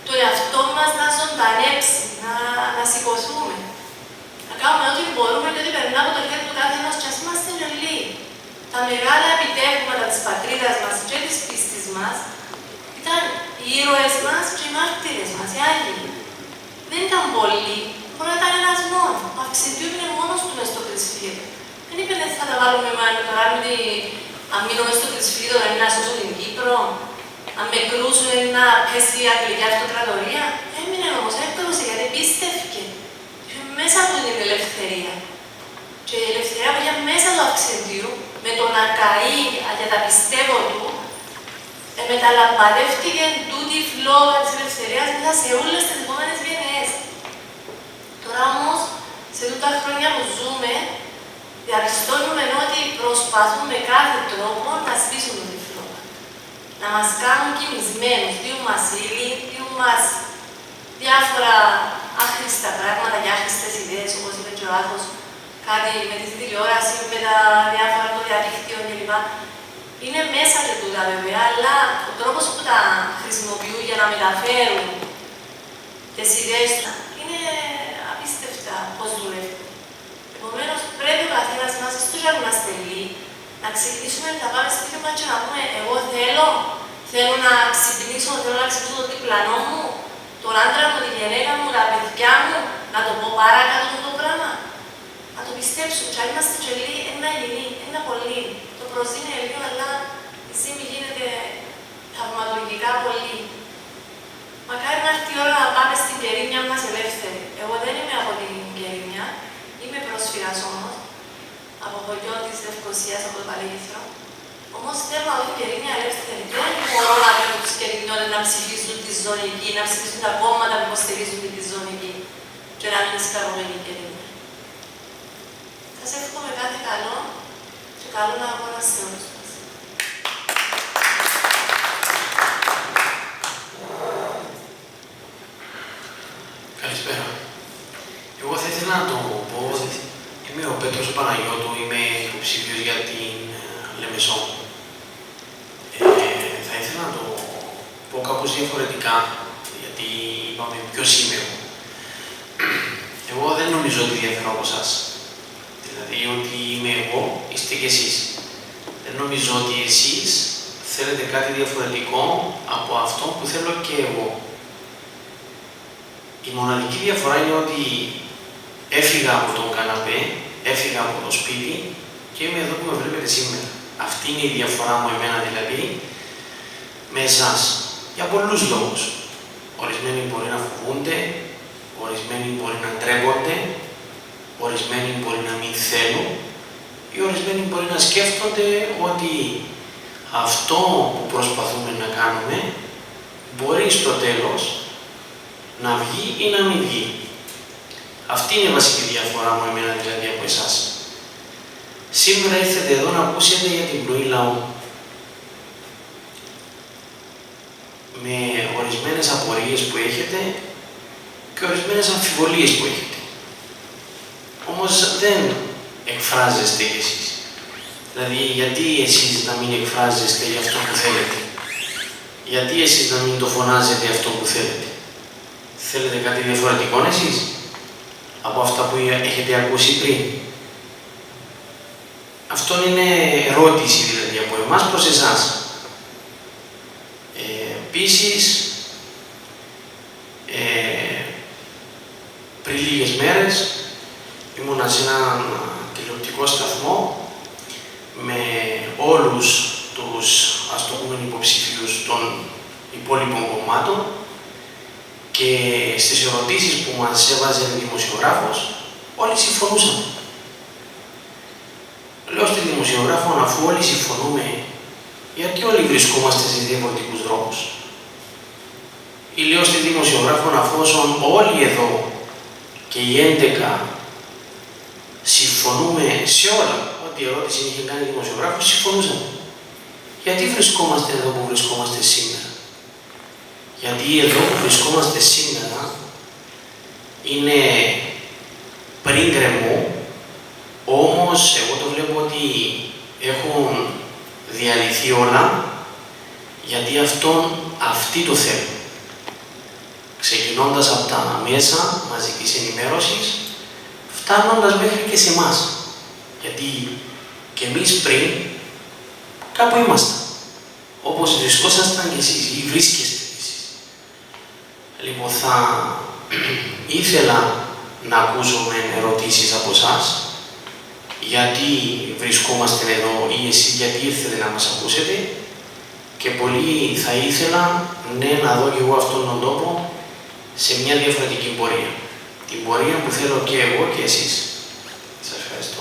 το εαυτό μας να ζωντανέψει, να σηκωθούμε. Να κάνουμε ό,τι μπορούμε και ό,τι περνά από το χέρι του κάθε ενός και ας είμαστε γελοί. Τα μεγάλα επιτεύγματα της πατρίδας μας και της πίστης μας ήταν οι ήρωες μας και οι μάρτυρες μας, οι Άγιοι. Δεν ήταν πολλοί, μπορεί να ήταν ένας μόνο. Ο Αυξητίου είναι μόνος του μες στο κρυσφύγετο. Δεν είπε ότι θα τα βάλουμε αν μείνω μες στο κρυσφύγετο να σώσω την Κύπρο, αν με κρούσουν να πέσει η Αγγλική Αυτοκρατορία. Έμεινε όμως, έκρουσε γιατί πίστευκε. Και μέσα από την ελευθερία. Και η ελευθερία που είχε μέσα του Αυξητίου, με το να καεί για τα πιστεύω του, μεταλαμπαδεύτηκε τούτη η φλόγα σε όλες τις επόμενες γενιές. Τώρα όμως, σε τούτα χρόνια που ζούμε, διαπιστώνουμε ότι προσπαθούν με κάθε τρόπο να σβήσουν το τυφλό. Να μας κάνουν κοιμισμένους, δίνουν μας ύλη, δίνουν μας διάφορα άχρηστα πράγματα και άχρηστες ιδέες, όπως είπε και ο Άθος, κάτι με τη τηλεόραση, με τα διάφορα το διαδίκτυο κλπ. Είναι μέσα και τούτα βέβαια, αλλά ο τρόπος που τα χρησιμοποιούν για να μεταφέρουν τις ιδέες του είναι απίστευτα πώς δουλεύουν. Επομένως, πρέπει ο καθένας μας, στο για να στελεί, να ξεκινήσουμε να πάμε σπίτι μας και να πούμε εγώ θέλω να ξυπνήσω, θέλω να ξυπνήσω τον διπλανό μου, τον άντρα μου, τη γυναίκα μου, τα παιδιά μου, να το πω παρακάτω αυτό το πράγμα. Να το πιστέψουν, και αν είμαστε και λίγοι, ένα γίνει, ένα πολύ. Το προς είναι λίγο, αλλά η ζήμη γίνεται θαυματουργικά πολύ. Μακάρι να έρθει η ώρα να πάμε στην Κερίνια μας ελεύθερη. Εγώ δεν είμαι από την Κερίνια, είμαι πρόσφυγας όμως, από χωριό της Λευκωσίας, από το Παλαίγηθρο. Όμως θέλω να δω την Κερίνια ελεύθερη. Δεν μπορώ να βλέπω τους Κερινιώτες να ψηφίσουν τη ζωνική, να ψηφίσουν τα κόμματα που υποστηρίζουν τη ζωνική και να μην σκλαβωμένη η Κερίνια. Σας εύχομαι κάθε καλό και καλό αγώνα σε όλους μας. Καλησπέρα. Εγώ θα ήθελα να το πω, είμαι ο Πέτρος Παναγιώτου, είμαι υποψήφιος για την Λεμεσό. Θα ήθελα να το πω κάπως διαφορετικά, γιατί είπαμε ποιος είμαι εγώ. Εγώ δεν νομίζω ότι διαφέρω από εσάς. Δηλαδή ότι είμαι εγώ, είστε και εσείς. Δεν νομίζω ότι εσείς θέλετε κάτι διαφορετικό από αυτό που θέλω και εγώ. Η μοναδική διαφορά είναι ότι έφυγα από τον καναπέ, έφυγα από το σπίτι και είμαι εδώ που με βλέπετε σήμερα. Αυτή είναι η διαφορά μου εμένα δηλαδή με εσάς. Για πολλούς λόγους. Ορισμένοι μπορεί να φοβούνται, ορισμένοι μπορεί να ντρέπονται, ορισμένοι μπορεί να μην θέλουν ή ορισμένοι μπορεί να σκέφτονται ότι αυτό που προσπαθούμε να κάνουμε μπορεί στο τέλος να βγει ή να μην βγει. Αυτή είναι η βασική διαφορά μου εμένα δηλαδή από εσάς. Σήμερα ήρθατε εδώ να ακούσετε για την πνοή λαού. Με ορισμένες απορίες που έχετε και ορισμένες αμφιβολίες που έχετε. Όμως δεν εκφράζεστε κι εσείς. Δηλαδή, γιατί εσείς να μην εκφράζεστε για αυτό που θέλετε. Γιατί εσείς να μην το φωνάζετε αυτό που θέλετε. Θέλετε κάτι διαφορετικό εσείς από αυτά που έχετε ακούσει πριν. Αυτό είναι ερώτηση δηλαδή από εμάς προς εσάς. Επίσης, πριν λίγες μέρες ήμουνα σε έναν τηλεοπτικό σταθμό με όλους τους ας το πούμε υποψηφίους των υπόλοιπων κομμάτων και στις ερωτήσεις που μας έβαζε ο δημοσιογράφος όλοι συμφωνούσαν. Λέω στη δημοσιογράφο, αφού όλοι συμφωνούμε, γιατί όλοι βρισκόμαστε σε διαφορετικούς δρόμους. Ή λέω στη δημοσιογράφο, αφόσον όλοι εδώ και οι 11 συμφωνούμε σε όλα, ό,τι ερώτηση είχε κάνει ο δημοσιογράφος, συμφωνούσαν. Γιατί βρισκόμαστε εδώ που βρισκόμαστε σήμερα. Γιατί εδώ που βρισκόμαστε σήμερα είναι πριν γκρεμό, όμως εγώ το βλέπω ότι έχουν διαλυθεί όλα, γιατί αυτοί το θέλουν. Ξεκινώντας από τα μέσα μαζικής ενημέρωσης, φτάνοντας μέχρι και σε εμάς. Γιατί και εμείς πριν κάπου ήμασταν. Όπως βρισκόσασταν και εσείς ή βρίσκεστε εσείς. Λοιπόν, θα ήθελα να ακούσω ερωτήσεις από εσάς. Γιατί βρισκόμαστε εδώ ή εσείς γιατί ήρθετε να μας ακούσετε. Και πολύ θα ήθελα να δω και εγώ αυτόν τον τόπο σε μια διαφορετική πορεία. Την πορεία που θέλω και εγώ και εσείς. Σας ευχαριστώ.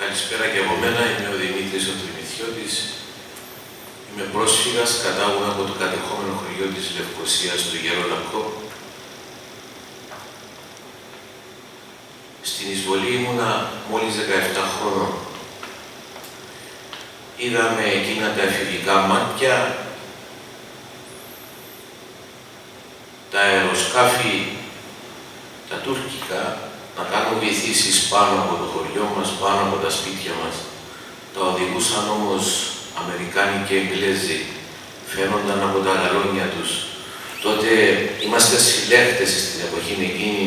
Καλησπέρα και από μένα, είμαι ο Δημήτρης ο Τριμηθιώτης. Είμαι πρόσφυγας, κατάγομαι από το κατεχόμενο χωριό της Λευκωσίας του Γερολακό. Στην εισβολή ήμουνα μόλις 17 χρόνων. Είδαμε εκείνα τα εφηβικά μάτια, τα αεροσκάφη, τα τουρκικά, να κάνουν βυθίσεις πάνω από το χωριό μας, πάνω από τα σπίτια μας. Τα οδηγούσαν όμως Αμερικάνοι και Εγγλέζοι, φαίνονταν από τα γαλόνια τους. Τότε είμαστε συλλέκτες στην εποχή εκείνη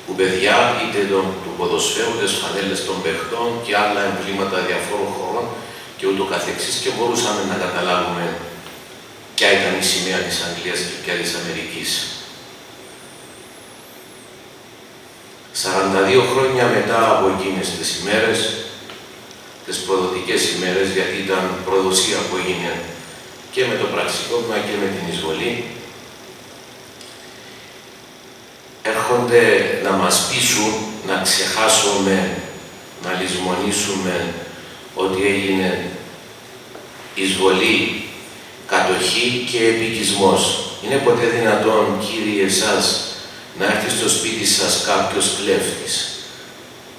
που παιδιά, είτε του ποδοσφαίρου, τις φανέλες των παιχτών και άλλα εμβλήματα διαφόρων χωρών και ούτω καθεξής, και μπορούσαμε να καταλάβουμε ποια ήταν η σημαία της Αγγλίας και ποια της Αμερικής. 42 χρόνια μετά από εκείνες τις ημέρες, τις προδοτικές ημέρες, γιατί ήταν προδοσία που έγινε και με το πραξικόπημα και με την εισβολή, έρχονται να μας πείσουν να ξεχάσουμε, να λησμονήσουμε ότι έγινε εισβολή, κατοχή και επικισμός. Είναι ποτέ δυνατόν, κύριοι εσάς, να έρθει στο σπίτι σας κάποιος κλέφτης,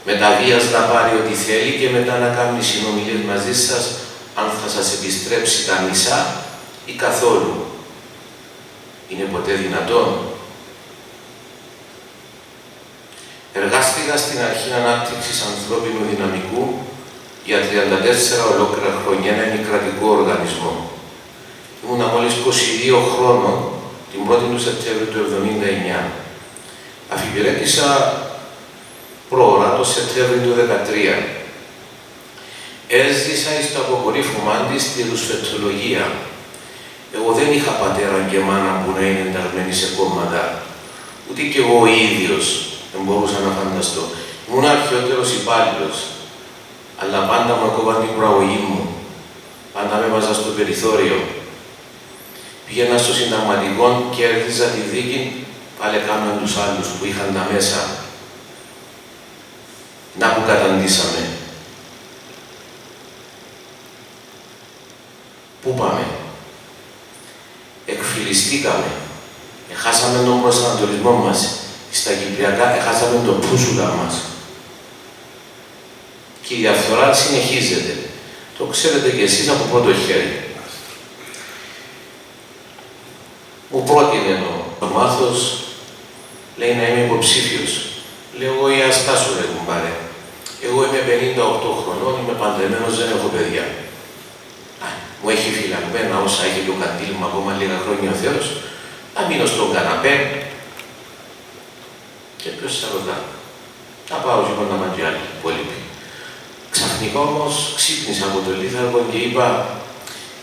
με τα βίας να πάρει ό,τι θέλει και μετά να κάνει συνομιλίες μαζί σας, αν θα σας επιστρέψει τα μισά ή καθόλου? Είναι ποτέ δυνατόν? Εργάστηκα στην αρχή ανάπτυξης ανθρώπινου δυναμικού για 34 ολόκληρα χρόνια, ένα ημικρατικό οργανισμό. Ήμουνα μόλις 22 χρόνων την 1η του Σεπτέμβριου του 1979. Αφιπηρέτησα πρόωρα το Σεπτέμβριο του 2013. Έζησα στο αποκορύφωμά της τη ρουσφετολογία. Εγώ δεν είχα πατέρα και μάνα που να είναι ενταγμένοι σε κόμματα. Ούτε κι εγώ ο ίδιος δεν μπορούσα να φανταστώ. Ήμουν αρχαιότερος υπάλληλος. Αλλά πάντα μου έκοβαν την προαγωγή μου. Πάντα με έβαζα στο περιθώριο. Πήγαινα στο συνταγματικό και έρθιζα τη δίκη, πάλι κάμουν τους άλλους που είχαν τα μέσα. Να που καταντήσαμε. Πού πάμε? Εκφυλιστήκαμε. Έχασαμε τον προσανατολισμό μας. Στα κυπριακά έχασαμε τον πούσουλα μας. Και η διαφθορά συνεχίζεται. Το ξέρετε κι εσείς από πρώτο χέρι. Μου πρότεινε το Μάθος, λέει να είμαι υποψήφιος. Λέω εγώ η αστάσου ρε κουμπάρε. Εγώ είμαι 58 χρονών, είμαι παντρεμένος, δεν έχω παιδιά. Μου έχει φυλαγμένα όσα έχει το κατήλμα ακόμα λίγα χρόνια ο Θεός, να μείνω στον καναπέ. Και ποιος θα ρωτά? Θα πάω λοιπόν να μαντιώ άλλοι υπόλοιποι. Ξαφνικά όμως ξύπνησα από το λίθαργο και είπα,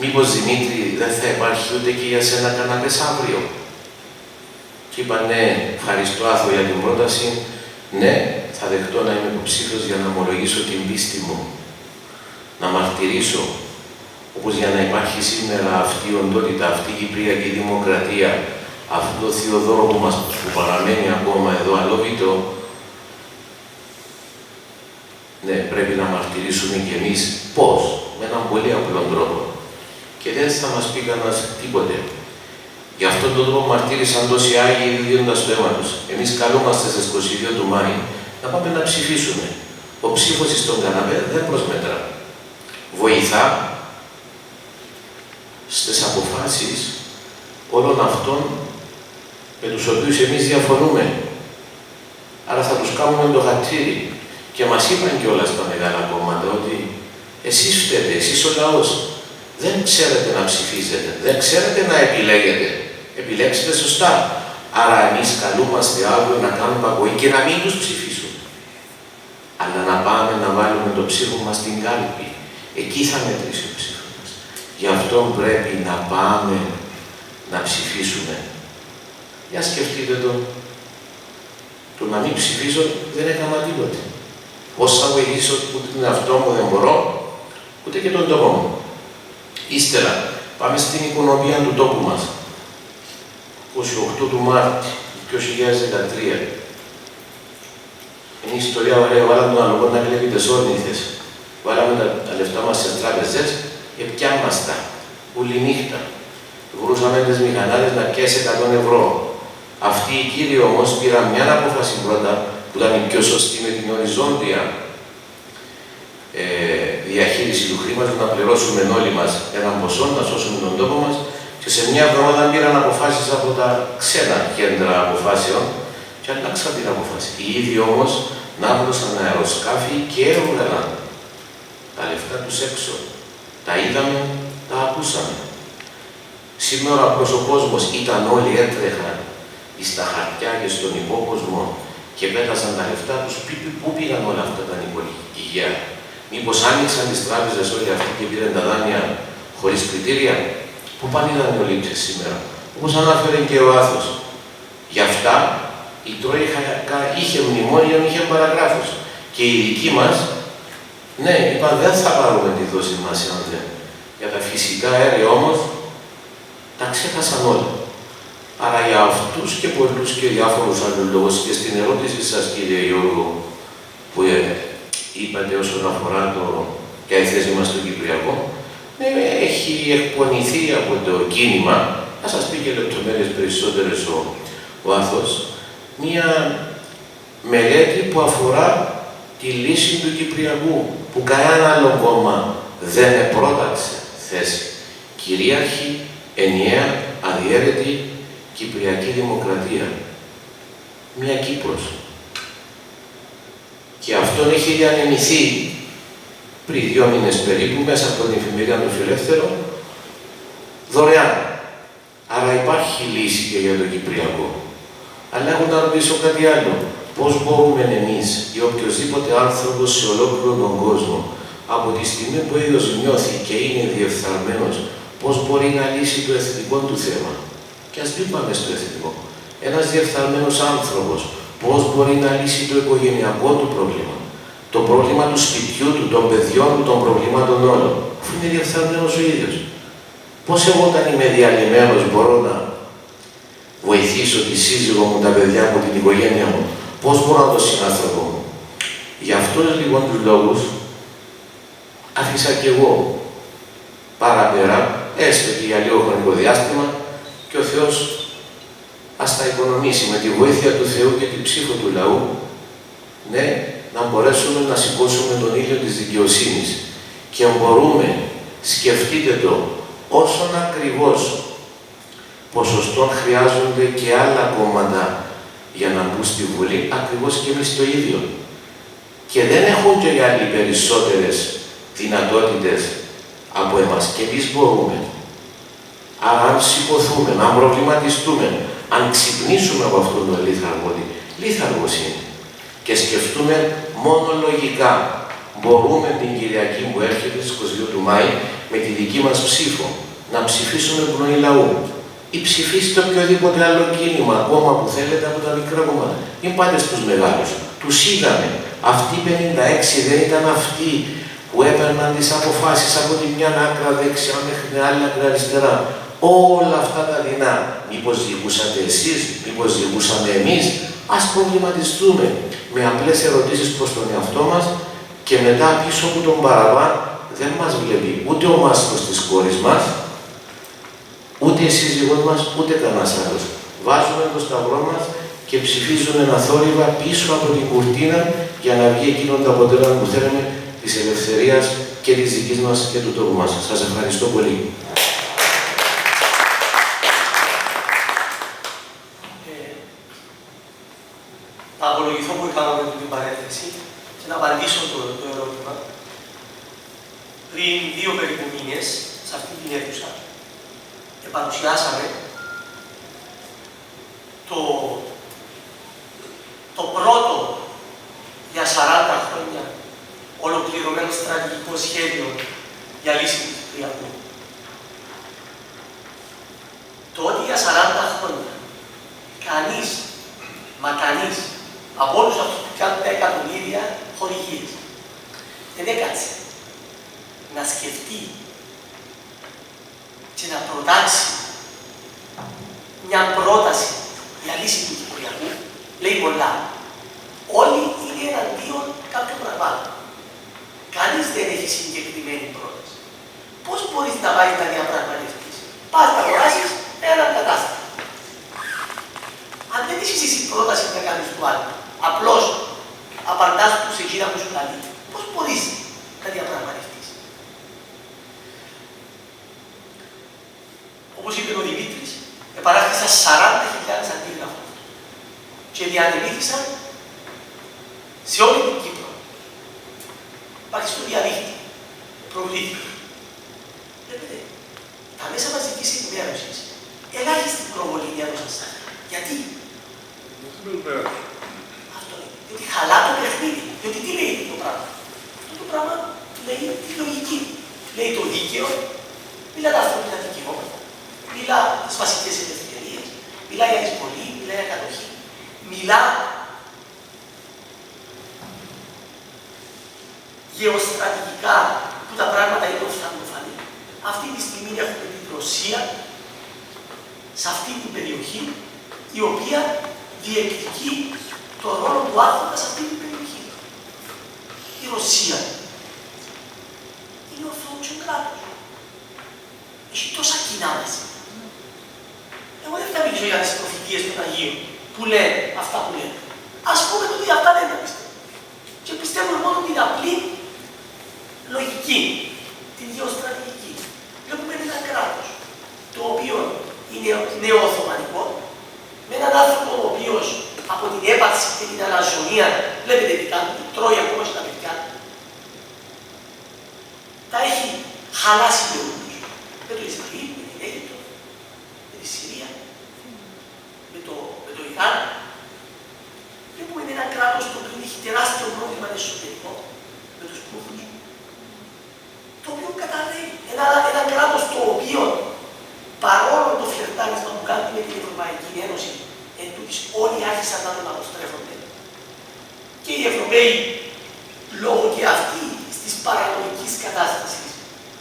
μήπως Δημήτρη δεν θα υπάρχει ούτε και για σένα καναπές αύριο? Και είπα, ναι, ευχαριστώ Άθο για την πρόταση. Ναι, θα δεχτώ να είμαι υποψήφιος για να ομολογήσω την πίστη μου. Να μαρτυρήσω, όπως για να υπάρχει σήμερα αυτή η οντότητα, αυτή η Κυπριακή Δημοκρατία, αυτό το Θεοδόρο που παραμένει ακόμα εδώ αλόβητο. Ναι, πρέπει να μαρτυρήσουμε κι εμείς πώς, με έναν πολύ απλό τρόπο. Και δεν θα μας πει κανένας τίποτε. Γι' αυτόν τον τρόπο μαρτύρησαν τόσοι Άγιοι δίνοντας το αίμα τους. Εμείς καλούμαστε στις 22 του Μάη να πάμε να ψηφίσουμε. Ο ψήφος στον καναπέ δεν προσμετρά. Βοηθά στις αποφάσεις όλων αυτών με τους οποίους εμείς διαφωνούμε. Άρα θα τους κάνουμε το χατήρι. Και μας είπαν κιόλας τα μεγάλα κόμματα ότι εσείς φταίτε, εσείς ο λαός. Δεν ξέρετε να ψηφίζετε, δεν ξέρετε να επιλέγετε. Επιλέξτε σωστά. Άρα εμείς καλούμαστε αύριο να κάνουμε αγωγή και να μην τους ψηφίσουν. Αλλά να πάμε να βάλουμε το ψήφο μας στην κάλπη. Εκεί θα μετρήσει ο ψήφος μας. Γι' αυτό πρέπει να πάμε να ψηφίσουμε. Για σκεφτείτε το. Το να μην ψηφίσω δεν έκανα τίποτε. Πώς θα βοηθήσω ούτε τον εαυτό μου δεν μπορώ, ούτε και τον τόπο μου. Ύστερα, πάμε στην οικονομία του τόπου μας. 28 του Μάρτη, 2013. Είναι η ιστορία ωραία, βάλαν τον αλογό να κλέβει τις όρνηθες. βάλαμε τα λεφτά μας στις τράπεζες, πιάμαστα, όλη νύχτα. Βρούσαμε τις μηχανάδες να πιάσει 100 ευρώ. Αυτοί οι κύριοι όμως πήραν μια απόφαση πρώτα, που ήταν η πιο σωστή με την οριζόντια διαχείριση του χρήματος, να πληρώσουμε όλοι μας έναν ποσό, να σώσουμε τον τόπο μας, και σε μια εβδομάδα πήραν αποφάσεις από τα ξένα κέντρα αποφάσεων και αλλάξαν την αποφάση. Οι ίδιοι όμως να βρούσαν αεροσκάφη και έβγαλαν τα λεφτά τους έξω. Τα είδαμε, τα ακούσαμε. Σήμερα ο κόσμος ήταν όλοι έτρεχαν στα χαρτιά και στον υπόκοσμο και πέτασαν τα λεφτά τους. Πού πήγαν όλα αυτά τα νοικοκυριά? Μήπως άνοιξαν τις τράπεζες όλοι αυτοί και πήραν τα δάνεια χωρίς κριτήρια? Πού πάνε οι δανειολήψεις σήμερα? Όπως ανάφερε και ο Άθος. Γι' αυτά η Τρόικα είχε μνημόνιο, είχε παραγράφους. Και οι δικοί μας, ναι, είπαν δεν θα πάρουμε τη δόση μας αν δεν. Για τα φυσικά αέρια όμως, τα ξέχασαν όλα. Άρα για αυτούς και πολλούς και διάφορους άλλους λόγους, και στην ερώτηση σας, κύριε Γιώργο, που είπατε όσον αφορά ποια η θέση μας στο Κυπριακό, έχει εκπονηθεί από το κίνημα, θα σας πει και λεπτομέρειες περισσότερες ο Άθος, μία μελέτη που αφορά τη λύση του Κυπριακού, που κανένα άλλο κόμμα δεν επρόταξε θέση. Κυρίαρχη, ενιαία, αδιέρετη Κυπριακή Δημοκρατία. Μια Κύπρος. Και αυτόν έχει διανεμηθεί πριν 2 μήνες περίπου, μέσα από την εφημερίδα του Φιλελεύθερου, δωρεάν. Άρα υπάρχει λύση και για το Κυπριακό. Αλλά έχω να ρωτήσω κάτι άλλο. Πώς μπορούμε εμείς ή οποιοδήποτε άνθρωπος σε ολόκληρο τον κόσμο, από τη στιγμή που ο ίδιος νιώθει και είναι διεφθαρμένος, πώς μπορεί να λύσει το εθνικό του θέμα? Και ας μην πάμε στο εθνικό. Ένας διεφθαρμένος άνθρωπος, πώς μπορεί να λύσει το οικογενειακό του πρόβλημα, το πρόβλημα του σπιτιού του, των παιδιών του, των προβλημάτων όλων, αφού είναι διεφθαρμένος ο ίδιος? Πώς εγώ, όταν είμαι διαλυμένος, μπορώ να βοηθήσω τη σύζυγό μου, τα παιδιά μου, την οικογένεια μου? Πώς μπορώ να το συνάνθρωπο μου? Γι' αυτούς λοιπόν τους λόγους άφησα κι εγώ παραπέρα, έστω και για λίγο χρονικό διάστημα, και ο Θεός ας τα οικονομήσει με τη βοήθεια του Θεού και την ψήφο του λαού, ναι, να μπορέσουμε να σηκώσουμε τον ήλιο της δικαιοσύνης. Και μπορούμε, σκεφτείτε το, όσον ακριβώς ποσοστών χρειάζονται και άλλα κόμματα για να μπουν στη Βουλή, ακριβώς και εμείς το ίδιο. Και δεν έχουν και οι άλλοι περισσότερες δυνατότητες από εμάς. Και εμείς μπορούμε. Άρα αν σηκωθούμε, αν προβληματιστούμε, αν ξυπνήσουμε από αυτόν τον λίθαργο, λίθαργος είναι, και σκεφτούμε μόνο λογικά, μπορούμε την Κυριακή που έρχεται στις 22 του Μάη με τη δική μας ψήφο να ψηφίσουμε πνοή λαού. Ή ψηφίστε οποιοδήποτε άλλο κίνημα, κόμμα που θέλετε από τα μικρά κόμματα. Μην πάτε στους μεγάλους. Τους είδαμε. Αυτοί οι 56 δεν ήταν αυτοί που έπαιρναν τις αποφάσεις από τη μια άκρα δεξιά μέχρι την άλλη άκρα αριστερά. Όλα αυτά τα δεινά. Μήπως διηγούσατε εσείς, μήπως διηγούσαμε εμείς? Ας προβληματιστούμε με απλές ερωτήσεις προς τον εαυτό μας, και μετά πίσω από τον παραβάν δεν μας βλέπει ούτε ο μάστος της κόρης μας, ούτε η σύζυγός μας, ούτε κανένας άλλος. Βάζουμε το σταυρό μας και ψηφίζουμε ένα θόρυβα πίσω από την κουρτίνα για να βγει εκείνο το αποτέλεσμα που θέλουμε, της ελευθερίας και της δικής μας και του τόπου μας. Σας ευχαριστώ πολύ. Να απολογηθώ που κάναμε την παρένθεση και να απαντήσω το ερώτημα. Πριν 2 περίπου μήνες, σε αυτή την αίθουσα, παρουσιάσαμε το πρώτο για 40 χρόνια ολοκληρωμένο στρατηγικό σχέδιο για λύση του Κυπριακού. Το ότι για 40 χρόνια κανείς, μα κανείς, από όλους αυτούς που κάνουν τα εκατομμύρια χορηγίες, δεν έκατσε να σκεφτεί και να προτάξει μια πρόταση για λύση του Κυπριακού, λέει πολλά. Όλοι είναι εναντίον κάποιων πραγμάτων. Κανείς δεν έχει έχει συγκεκριμένη πρόταση. Πώς μπορείς να πάει να διαπραγματευτείς? Πας να αγοράσεις ένα κατάστημα. Αν δεν έχεις εσύ πρόταση να κάνεις του άλλου, απλώς απαντάς του σε εκείνα που σου λέει, πώς μπορείς να διαπραγματευτείς? Όπως είπε ο Δημήτρης, επαράχθησαν 40.000 αντίγραφα και διανεμήθησαν σε όλη την Κύπρο. Υπάρχει στο διαδίκτυο, προβλήθηκε. Βλέπετε, τα μέσα μαζικής ενημέρωσης ελάχιστη προβολή έδωσαν. Γιατί? Αυτό είναι. Διότι χαλά το παιχνίδι. Διότι τι λέει το πράγμα? Αυτό το πράγμα λέει τη λογική. Λέει το δίκαιο, μιλά τα ανθρώπινα δικαιώματα, μιλά τις βασικές ελευθερίες, μιλά για εισβολή, μιλά για κατοχή, μιλά γεωστρατηγικά που τα πράγματα είναι οφθαλμοφανή. Αυτή τη στιγμή έχουμε την Ρωσία σε αυτή την περιοχή, η οποία διεκδικεί το ρόλο του άρχοντα σε αυτή την περιοχή. Η Ρωσία είναι ορθόδοξο κράτος. Έχει τόσα κοινά μαζί. Εγώ δεν θα μιλήσω για τις προφητείες των Αγίων που λένε αυτά που λένε. Ας πούμε ότι αυτά δεν τα πιστεύω. Και πιστεύουμε μόνο την απλή λογική, την γεωστρατηγική. Βλέπουμε ένα κράτος το οποίο είναι νεοοθωμανικό, με έναν άνθρωπο ο οποίος από την έπαρξη και την αναζωνία, βλέπετε τι κάνει, τρώει ακόμα στα παιδιά. Τα έχει χαλάσει με όλους. Με το Ισραήλ, με την Αίγυπτο, με τη Συρία, με το Ιράν. Βλέπουμε ένα κράτος το οποίο έχει τεράστιο πρόβλημα εσωτερικό με τους Κούρδους, το οποίο καταρρεύει. Ένα κράτος το οποίο παρόλο το φλερτάρισμα που κάνει με την Ευρωπαϊκή Ένωση, εν τούτης όλοι άρχισαν να τον αποστρέφονται. Και οι Ευρωπαίοι, λόγω και αυτοί της παρανομικής κατάστασης,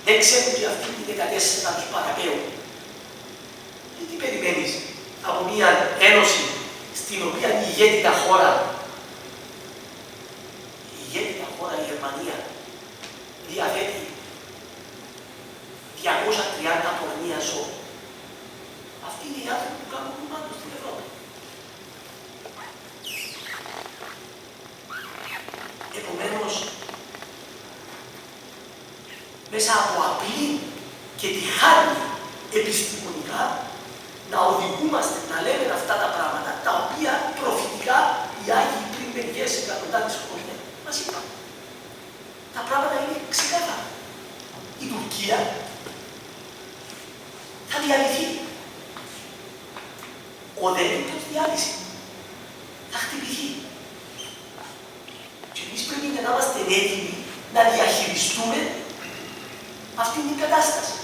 δεν ξέρουν και αυτοί την 14 να τους παραπέουν. Τι περιμένεις από μια ένωση στην οποία η ηγέτητα χώρα, η Γερμανία, διαθέτει 230 πορνεία ζώων. Αυτοί είναι οι άνθρωποι που κάνουν κουμάντο στην Ευρώπη. Επομένως, μέσα από απλή και τη χάρη επιστημονικά, να οδηγούμαστε να λέμε αυτά τα πράγματα, τα οποία προφητικά οι Άγιοι πριν μερικές εκατοντάδες χρόνια μας είπαν. Τα πράγματα είναι ξεκάθαρα. Η Τουρκία θα διαλυθεί. Οδεύεται τη διάλυση. Θα χτυπηθεί. Και εμείς πρέπει να είμαστε έτοιμοι να διαχειριστούμε αυτή την κατάσταση.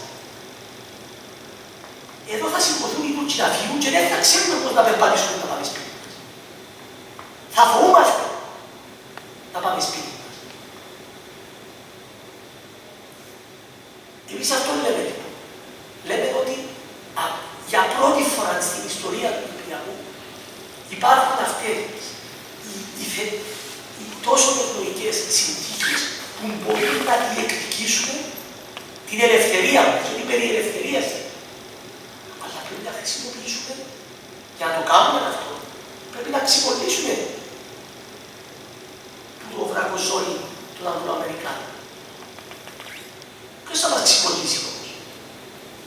Εδώ θα σηκωθούν οι Τούρκοι να φύγουν και δεν θα ξέρουμε πώς να περπατήσουμε να πάμε σπίτι μας. Θα φοβούμαστε να πάμε σπίτι μας. Εμείς αυτό λέμε λοιπόν. Λέμε ότι για πρώτη φορά στην ιστορία του Κυπριακού υπάρχουν αυτές οι τόσο ευνοϊκές συνθήκες που μπορούν να διεκδικήσουν την ελευθερία μας, γιατί περί ελευθερίας είναι. Αλλά πρέπει να χρησιμοποιήσουμε, για να το κάνουμε αυτό, πρέπει να ξυπολύσουμε το βρακοζόλι των Αγγλοαμερικάνων. Ποιος θα μας ξυπολύσει όμως?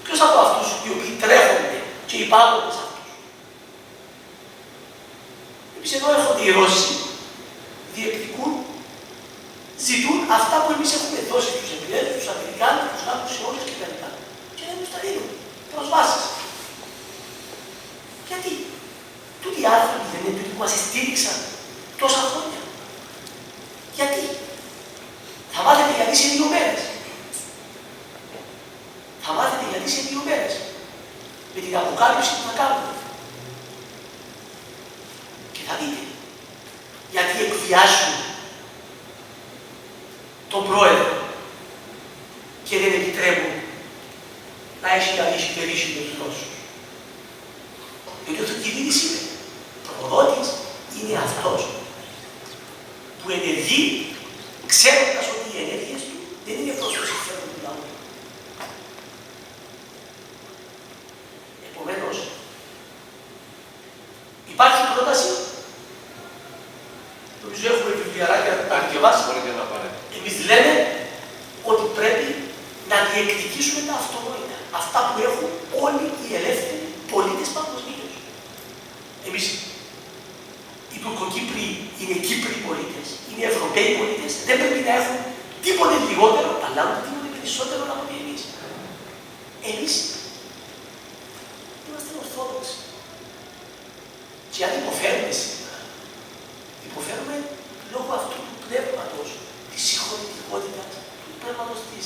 Ποιος από αυτούς οι οποίοι τρέχονται και υπάγονται σε αυτούς? Εμείς εδώ έρχονται οι Ρώσοι, διεκδικούν, ζητούν αυτά που εμείς έχουμε δώσει στους Εγγλέζους, τους Αμερικάνους, τους Γάλλους, σε όλες και τα λοιπά. Και δεν τους τα δίνουν. Προσβάσεις. Γιατί? Τούτοι οι άνθρωποι δεν είναι που μας στήριξαν τόσα χρόνια. Γιατί? Θα μάθετε γιατί σε 2 μέρες. Θα μάθετε γιατί σε 2 μέρες. Με την αποκάλυψη που θα κάνουμε. Και θα δείτε. Γιατί εκβιάζουν τον πρόεδρο και δεν επιτρέπουν να έχει καλύψει περίσσι με τους Ρώσους. Διότι ο Θουκυδίδης είναι προδότης, είναι αυτός που ενεργεί ξέροντας ότι οι ενέργειες του δεν είναι Ευρωπαίοι πολίτες δεν πρέπει να έχουν τίποτε λιγότερο, αλλά ούτε τίποτε περισσότερο από ότι εμείς. Εμείς είμαστε ορθόδοξοι. Και αν υποφέρουμε σήμερα, υποφέρουμε λόγω αυτού του πνεύματος, της συγχωρητικότητας, του πνεύματος της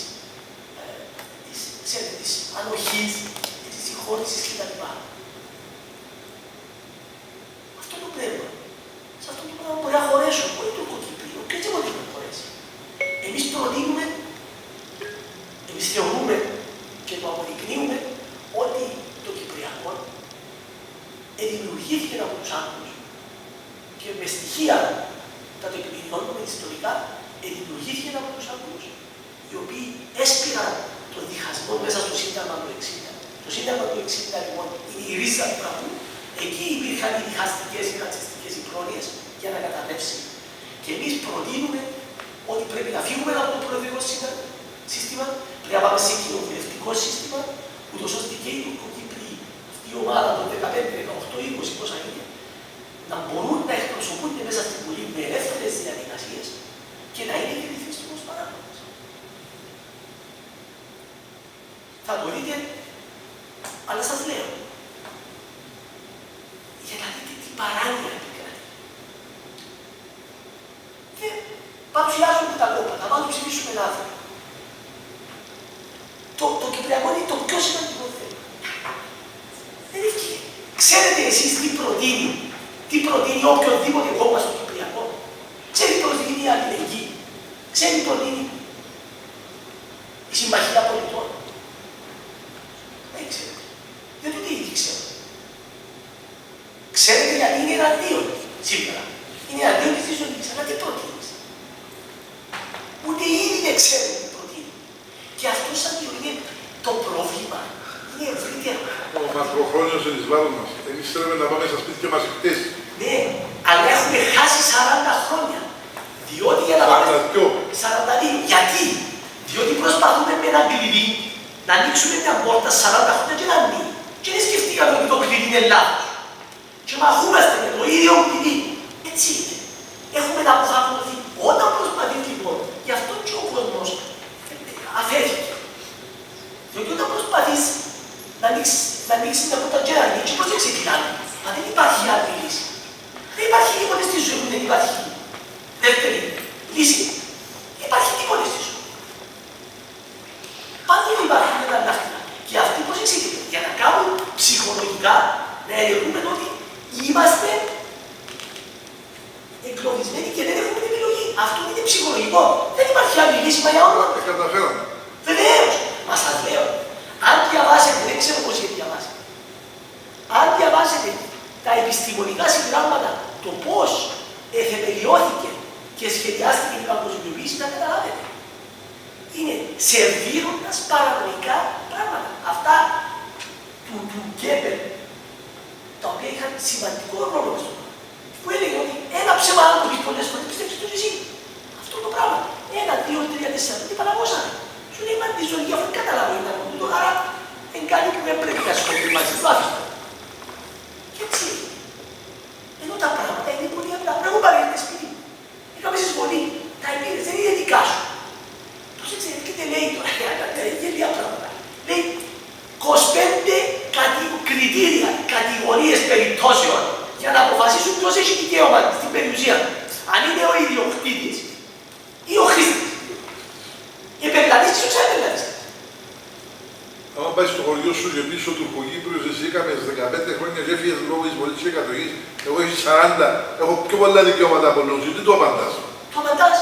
ανοχής, της συγχώρησης κτλ. Αυτό το πνεύμα, σε αυτό το πνεύμα μπορεί να χωρέσουν, όχι το Τουρκοκυπρίο, και έτσι μπορεί να χωρέσει. Εμείς προτείνουμε, εμείς θεωρούμε και το αποδεικνύουμε ότι το Κυπριακό δημιουργήθηκε από τους Άγγλους και με στοιχεία τα το επιδεινώνουμε ιστορικά, δημιουργήθηκε από τους Άγγλους, οι οποίοι έσπηραν τον διχασμό μέσα στο Σύνταγμα του 60. Το Σύνταγμα του 60 λοιπόν είναι η ρίζα του καπού, εκεί υπήρχαν οι διχαστικές, οι ρατσιστικές, οι πρόνοιες για να καταρρεύσει. Και εμείς προτείνουμε ότι πρέπει να φύγουμε από το προεδρικό σύστημα, πρέπει να πάμε σε κοινοβουλευτικό σύστημα, ούτως ώστε και οι Τουρκοκύπριοι, αυτή η ομάδα των 15, 18, 20 πόσα είναι, να μπορούν να εκπροσωπούνται μέσα στην Βουλή με ελεύθερες διαδικασίες και να είναι και ρυθμιστικός παράγοντας. Θα το δείτε, αλλά σας λέω, για να δείτε τι παράνοια επικρατεί. Και παρουσιάζουν τα κόμματα, μάλλον ψηφίσουμε λάθος. Το Κυπριακό είναι το πιο σημαντικό θέμα. Δεν ευκαιρία. Ξέρετε εσείς τι προτείνει οποιοδήποτε κόμμα στο Κυπριακό. Ξέρετε τι προτείνει η αλληλεγγύη. Ξέρετε τι προτείνει η Συμμαχία Πολιτών. Δεν ξέρετε. Δεν το τι ήδη ξέρετε. Ξέρετε γιατί είναι εναντίον σήμερα. Είναι εναντίον της ζωής. Αλλά τι προτείνεις. Ούτε ήδη δεν ξέρετε τι προτείνει. Και αυτό σαν και είναι το πρόβλημα. Είναι ευρύτερο. Ο μακροχρόνιος ενισβάλλον μας. Εμείς θέλουμε να πάμε στα σπίτια μας χτες. Ναι, αλλά έχουμε χάσει 40 χρόνια. Διότι για να πάμε... 42. Γιατί? Διότι προσπαθούμε με ένα κλειδί να ανοίξουμε μια πόρτα 40 χρόνια και να ανοίγει. Και δεν σκεφτήκαμε ότι το κλειδί είναι λάθος. Και μαχούμαστε με το ίδιο κλειδί. Έτσι είναι. Έχουμε να αποφασιστεί. Όταν προσπαθείς λοιπόν, γι' αυτό και ο κόσμος αφέθηκε. Διότι όταν προσπαθείς να ανοίξεις μια πόρτα και να ανοίξεις, πώς δεν ξεκινάμε. Μα δεν υπάρχει άλλη λύση. Δεν υπάρχει τίποτε στη ζωή που δεν υπάρχει δεύτερη λύση. Δεν υπάρχει τίποτε στη ζωή. Πάντα δεν υπάρχουν μετανάστευμα. Και αυτοί πώς εξηγείται. Για να κάνουν ψυχολογικά να ελεγχούμε ότι είμαστε εγκλωβισμένοι και δεν έχουμε επιλογή. Αυτό είναι ψυχολογικό. Δεν υπάρχει άλλη λύση, μα για όνομα. Καταφέραμε. Βεβαίως. Μα σας λέω. Αν διαβάσετε, δεν ξέρω πώς έχετε διαβάσει. Αν διαβάσετε τα επιστημονικά συγγράμματα, το πώς θεμελιώθηκε και σχεδιάστηκε η παγκοσμιοποίηση, να καταλάβετε. Είναι σερβίροντας παρανοϊκά πράγματα. Αυτά του Γκέμπελ, τα οποία είχαν σημαντικό ρόλο στο πράγμα. Που έλεγε ότι ένα ψέμα αν το πεις πολλές φορές, πιστέψτε το εσύ. Αυτό το πράγμα. 1, 2, 3, 4, τι παραγώσανε. Σου λέει, μα τη ζωή αυτό καταλάβω ήταν από τούτο, άρα δεν κάνει που δεν πρέπει να σκοτεινεί μαζί του άφηστο. Και έτσι είναι. Ενώ τα πράγματα είναι πολύ απλά. Πρέπει να πάρετε σπίτι. Είχαμε συσβολή. Τα επήρες, δεν είναι δικά σου. Προσέξτε, και δεν λέει τώρα, γελία πράγματα. Λέει 25 κριτήρια, κατηγορίες περιπτώσεων για να αποφασίσουν ποιος έχει δικαίωμα στην περιουσία. Αν είναι ο ιδιοκτήτης ή ο χρήστης. Επεκτατήσεις ή ξεπεκτατήσεις. Αν πάει στο χωριό σου και πεις ο Τουρκοκύπριος, εσύ είχαμε 15 χρόνια και έφυγες λόγω της πολιτικής κατοχής, εγώ έχει 40, έχω πιο πολλά δικαιώματα από νόμους, τι το απαντάς. Το απαντάς,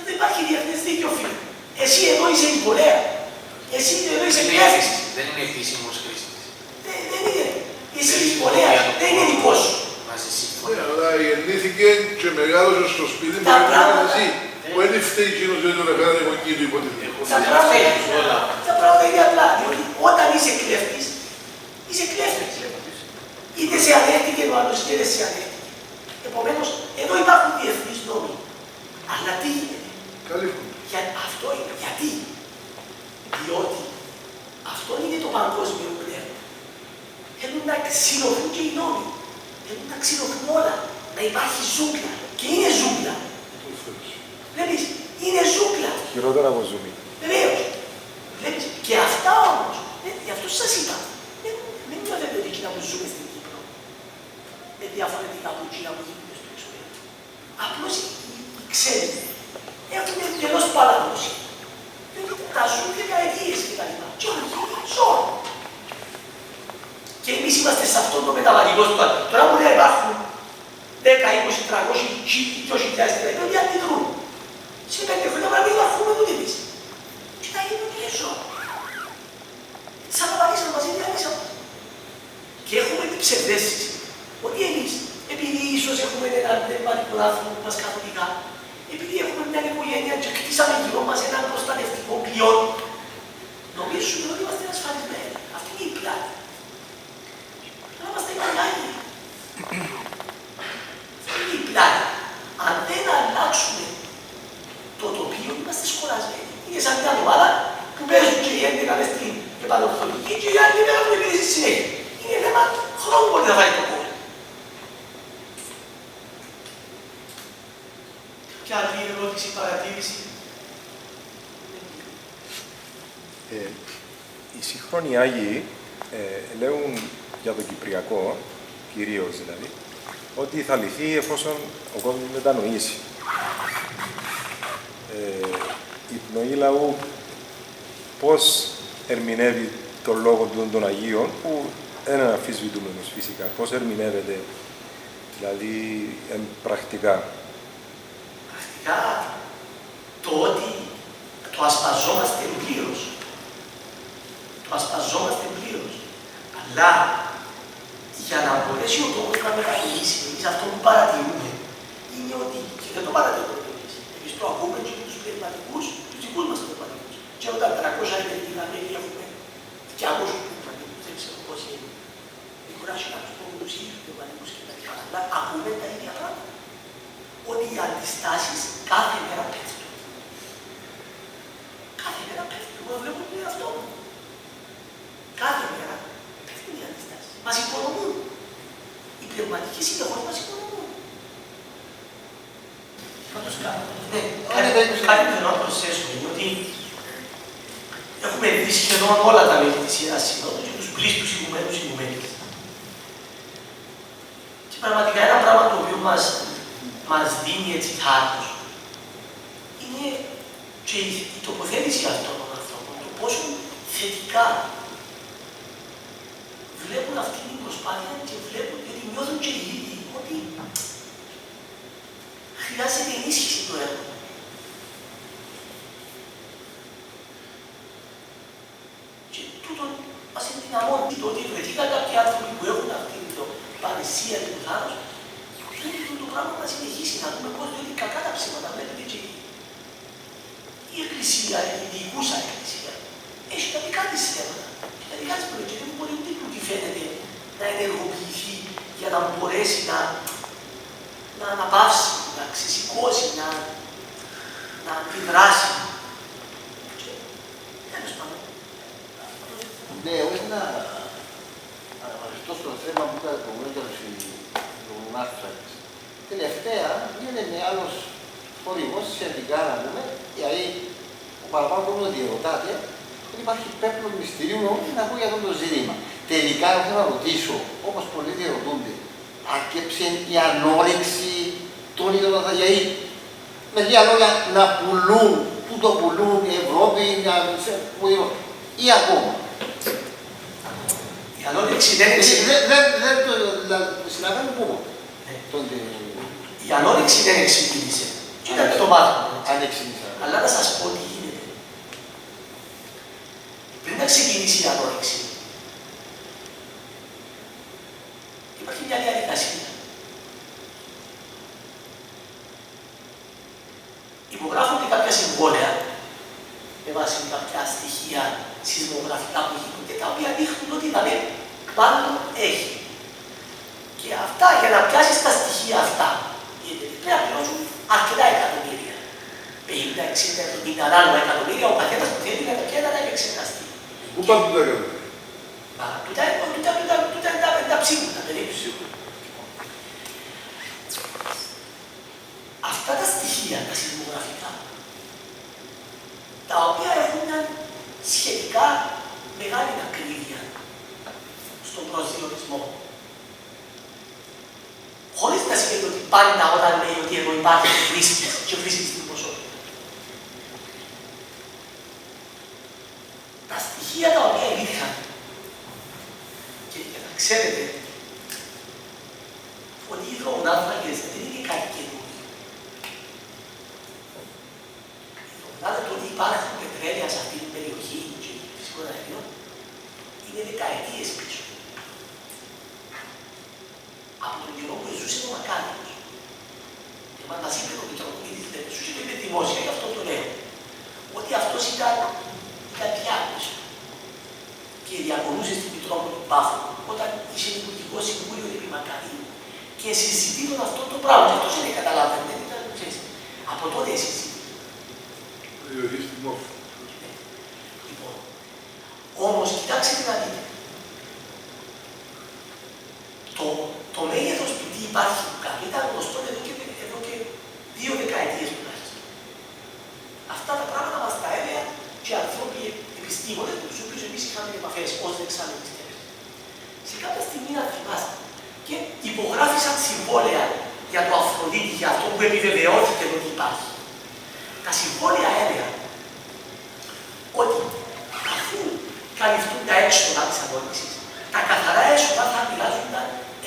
δεν υπάρχει διεθνές δίκαιο, φίλε. Εσύ εδώ είσαι υπολέα. Εσύ εδώ είσαι κλέφτης. Δεν είναι επίσημος χρήστης. Δεν είναι. Εσύ είσαι υπολέας, δεν είναι δικός σου. Ναι, αλλά γεννήθηκε και μεγάλωσε στο σπίτι μου και είναι εσύ. Που δεν φταίει εκείνος δεν τον έφεραν εγώ εκεί του υποτίθεται. Τα πράγματα είναι απλά, διότι όταν είσαι κλέφτης, είσαι κλέφτης. Είτε σε ανέχτηκε ο άλλος, είτε δεν σε ανέχτηκε. Επομένως, εδώ υπάρχουν διεθνείς νόμοι. Αλλά τι γίνεται. Αυτό είναι. Γιατί. Διότι αυτό είναι το παγκόσμιο πνεύμα. Θέλουν να ξυλωθούν και οι νόμοι. Θέλουν να ξυλωθούν όλα. Να υπάρχει ζούγκλα. Και είναι ζούγκλα. Βλέπεις, είναι ζούγκλα. Χειρότερα από ζούμι. Βεβαίως. Βλέπεις, και αυτά όμως, γι' αυτό σας είπα, μην νιώθετε ότι εκείνα που ζούμε στην Κύπρο είναι διαφορετικά από εκείνα που γίνονται στο εξωτερικό. Απλώς οι ξένοι έχουν εντελώς παράδοση. Τα ζουν δεκαετίες και τα λοιπά. Και όχι, ζώα. Και εμείς είμαστε σε αυτό το μεταβατικό στάδιο. Τώρα μπορεί να υπάρχουν 10, 20, 300, 2.000 τελευταίοι αντιδρούν. Σε 5 χρόνια πρέπει να υπάρχουμε ούτε εμείς. Και θα γίνουν και ζώα. Σαν να πατήσαμε μαζί διαλύσαμε. Και έχουμε την ψευδέστηση ότι εμείς, επειδή ίσως έχουμε έναν πνευματικό άνθρωπο που μας καθολικά, επειδή έχουμε μια οικογένεια και κτίσαμε γύρω μας έναν προστατευτικό πλοιόν, νομίζουμε ότι είμαστε ασφαλισμένοι. Αυτή είναι η πλάτη. Να είμαστε υπαλλάγοι. Αυτή είναι η πλάτη. Αν δεν αλλάξουμε το τοπίο, είμαστε σκορασμένοι. Είναι σαν μια ομάδα που παίζουν και οι 11 μες στην επανορθωτική και οι άλλοι δεν έχουν επειδή στη συνέχεια. Είναι θέμα χρόνου μπορεί να βάλει το κόμμα. Ποια άλλη ερώτηση, παρατήρηση? Οι σύγχρονοι Άγιοι λέγουν για το Κυπριακό, κυρίως δηλαδή, ότι θα λυθεί εφόσον ο κόσμος μετανοήσει. Η πνοή λαού πώς ερμηνεύει τον λόγο των Αγίων, που δεν είναι αμφισβητούμενος φυσικά, πώς ερμηνεύεται, δηλαδή πρακτικά. Πρακτικά το ότι το ασπαζόμαστε πλήρως. Το ασπαζόμαστε πλήρως. Αλλά για να μπορέσει ο τόπος να μετανοήσει, εμείς αυτό που παρατηρούμε είναι ότι, και δεν το παρατηρούμε εμείς το ακούμε και με τους πνευματικούς, τους δικούς μας πνευματικούς. Και όταν 300 είναι την Αμερική έχουμε 200 πνευματικούς, δεν ξέρω πώς είναι. Δεν κουράζει να τους πω με τους ίδιους πνευματικούς και τα λοιπά. Αλλά ακούμε τα ίδια πράγματα. Ότι οι αντιστάσεις κάθε μέρα πέφτουν. Κάθε μέρα πέφτουν. Εγώ βλέπω τον εαυτό μου. Κάθε μέρα πέφτουν οι αντιστάσεις. Μας οικονομούν. Οι πνευματικοί συνεχώς μας οικονομούν. Πάντως κάτι θέλω να προσθέσω είναι ότι έχουμε δει σχεδόν όλα τα μέλη της Ιεράς Συνόδου και τους πλήστους ηγουμένους ηγουμένες. Και πραγματικά ένα πράγμα το οποίο μας δίνει έτσι θάρρος είναι και η τοποθέτηση αυτών των ανθρώπων, το πόσο θετικά βλέπουν αυτή την προσπάθεια και βλέπουν γιατί νιώθουν και οι ίδιοι ότι χρειάζεται ενίσχυση το έργο. Και τούτο μας ενδυναμώνει το ότι βρεθήκαν κάποιοι άνθρωποι που έχουν αυτή την παρεσία και το θάρρος, πρέπει το πράγμα να συνεχίσει να δούμε πώς, διότι κακά τα ψήματα βλέπετε και η Εκκλησία, η διοικούσα Εκκλησία, έχει τα δικά της θέματα. Και τα δικά της προϊόντα δεν μπορεί ούτε που φαίνεται να ενεργοποιηθεί για να μπορέσει να αναπαύσει, να ξεσηκώσει, να αντιδράσει. Τέλος πάντων. Ναι, εγώ ήθελα να αναφερθώ στο θέμα που ήταν προηγούμενο του Μάρτσα. Τελευταία γίνεται με άλλος χορηγός, σχετικά να πούμε, γιατί ο παραπάνω κόσμο διερωτάται, δεν υπάρχει πέπλο μυστηρίου να ακούει για αυτό το ζήτημα. Τελικά θέλω να ρωτήσω, όπως πολλοί διερωτούνται, αρκέψε η ανόρεξη των ίδιων γιατί με λίγα λόγια να πουλούν, που το πουλούν η Ευρώπη, ή ακόμα. Η ανόρεξη δεν συναντάμε πού. Η ανόρεξη δεν εξυπηρετήσε. Και ήταν το μάθημα. Αν εξηγήσα. Αλλά να σας πω τι γίνεται. Πριν να ξεκινήσει η ανόρεξη, υπάρχει μια διαδικασία. Υπογράφονται κάποια συμβόλαια με βάση κάποια στοιχεία σεισμογραφικά που γίνονται, τα οποία δείχνουν ότι δηλαδή μάλλον έχει. Και αυτά για να πιάσεις τα στοιχεία αυτά, πρέπει να πληρώσουν αρκετά εκατομμύρια. 50, 60, 70, ανάλογα εκατομμύρια, ο καθένας που θέλει να τα πιέζει να επεξεργαστεί. Πού πάνε τα εκατομμύρια? Τούτα είναι τα ψήγουτα, περίπου. Αυτά τα στοιχεία στοιχεία, τα σεισμογραφικά, τα οποία έχουν μια σχετικά μεγάλη ακρίβεια στον προσδιορισμό. Χωρίς να σημαίνει ότι πάντα όταν λέει ότι εδώ υπάρχει και βρίσκεις την ποσότητα. Τα στοιχεία τα οποία υπήρχαν και για να ξέρετε ότι οι υδρογονάνθρακες δεν είναι κάτι καινούργιο. Το ότι υπάρχουν πετρέλαια σε αυτή την περιοχή και φυσικών αερίων είναι δεκαετίες πίσω. Από τον καιρό που ζούσε ο Μακάριος. Και μας είπε ο Μητροπολίτης Δεμεσού και το είπε δημόσια, γι' αυτό το λέω. Ότι αυτός ήταν διάκος και διακονούσε στην Μητρόπολη Πάφου όταν είχε Υπουργικό Συμβούλιο επί Μακαρίου και συζητήτων αυτό το πράγμα. Και αυτός δεν καταλάβαινε, δεν ήταν, ξέρεις. Από τότε συζητήτων. Λοιπόν, όμως κοιτάξτε να δείτε. Το μέγεθος του τι υπάρχει που κάτω ήταν γνωστό εδώ και 2 δεκαετίες τουλάχιστον. Αυτά τα πράγματα μας τα έλεγαν και άνθρωποι επιστήμονες με τους οποίους εμείς είχαμε επαφές ως δεξαμενιστές. Σε κάποια στιγμή να θυμάστε και υπογράφησαν συμβόλαια για το Αφροδίτη, για αυτό που επιβεβαιώθηκε ότι υπάρχει. Τα συμβόλαια έλεγαν ότι αφού καλυφθούν τα έξοδα της αγώνησης, τα καθαρά έσοδα θα μοιράζονταν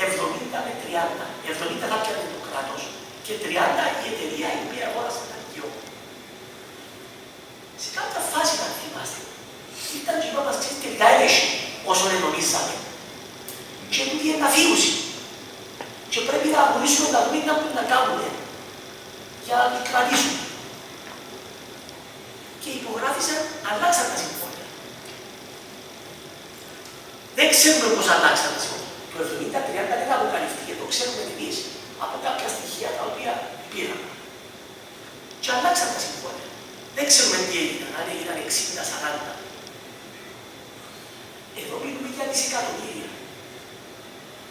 70 με 30. 70 θα πιάνε το κράτος και 30 η εταιρεία η οποία αγόρασε τα δικαιώματα. Σε κάποια φάση, να θυμάστε, ήταν και είπαμε μας τελικά έλεγχε όσο νομίζαμε. Και τούτη είναι αφήγουση. Και πρέπει να αγωνίσουμε να δούμε τι να κάνουμε για να την κρατήσουμε. Και υπογράφησαν, αλλάξαν τα συμφώνια. Δεν ξέρουμε πώς αλλάξαν τα συμφώνια. Το 70-30 δεν αποκαλυφθήκε, το ξέρουμε εμείς από κάποια στοιχεία τα οποία πήραμε. Και αλλάξαν τα συμφώνια. Δεν ξέρουμε τι έγιναν, αν έγιναν 60-40. Εδώ μιλούμε για δισεκατομμύρια.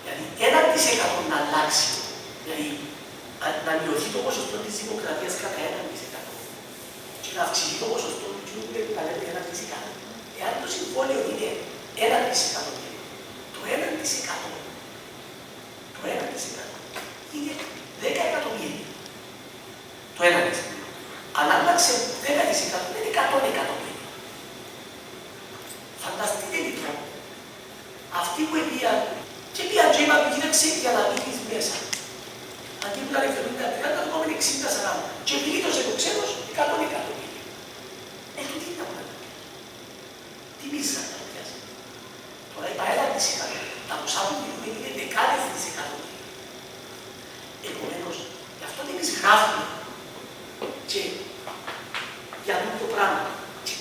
Δηλαδή 1% να αλλάξει, δηλαδή να μειωθεί το ποσοστό της δημοκρατίας κατά 1% και να αυξηθεί το ποσοστό του κοινού που πρέπει να λέμε 1%. Εάν το συμβόλαιο είναι 1%, το 1% είναι 10 εκατομμύρια. Το 1%. Αν άλλαξε 10% είναι 100 εκατομμύρια. Φανταστείτε λοιπόν, αυτοί που επίαν και πήγαν και είπαν, κοίταξε για να μείνεις μέσα. Αντί που ήταν 70-30, το κόμμα είναι 60-40. Και γλίτωσε το ξένος 100 εκατομμύρια. Τι είναι τα πράγματα. Τι μίζα τα πιάσει. Τώρα είπα 1%. Τα ποσά που μιλούμε είναι δεκάδες δισεκατομμύρια. Επομένως, γι' αυτό εμείς γράφουμε και για αυτό το πράγμα. Και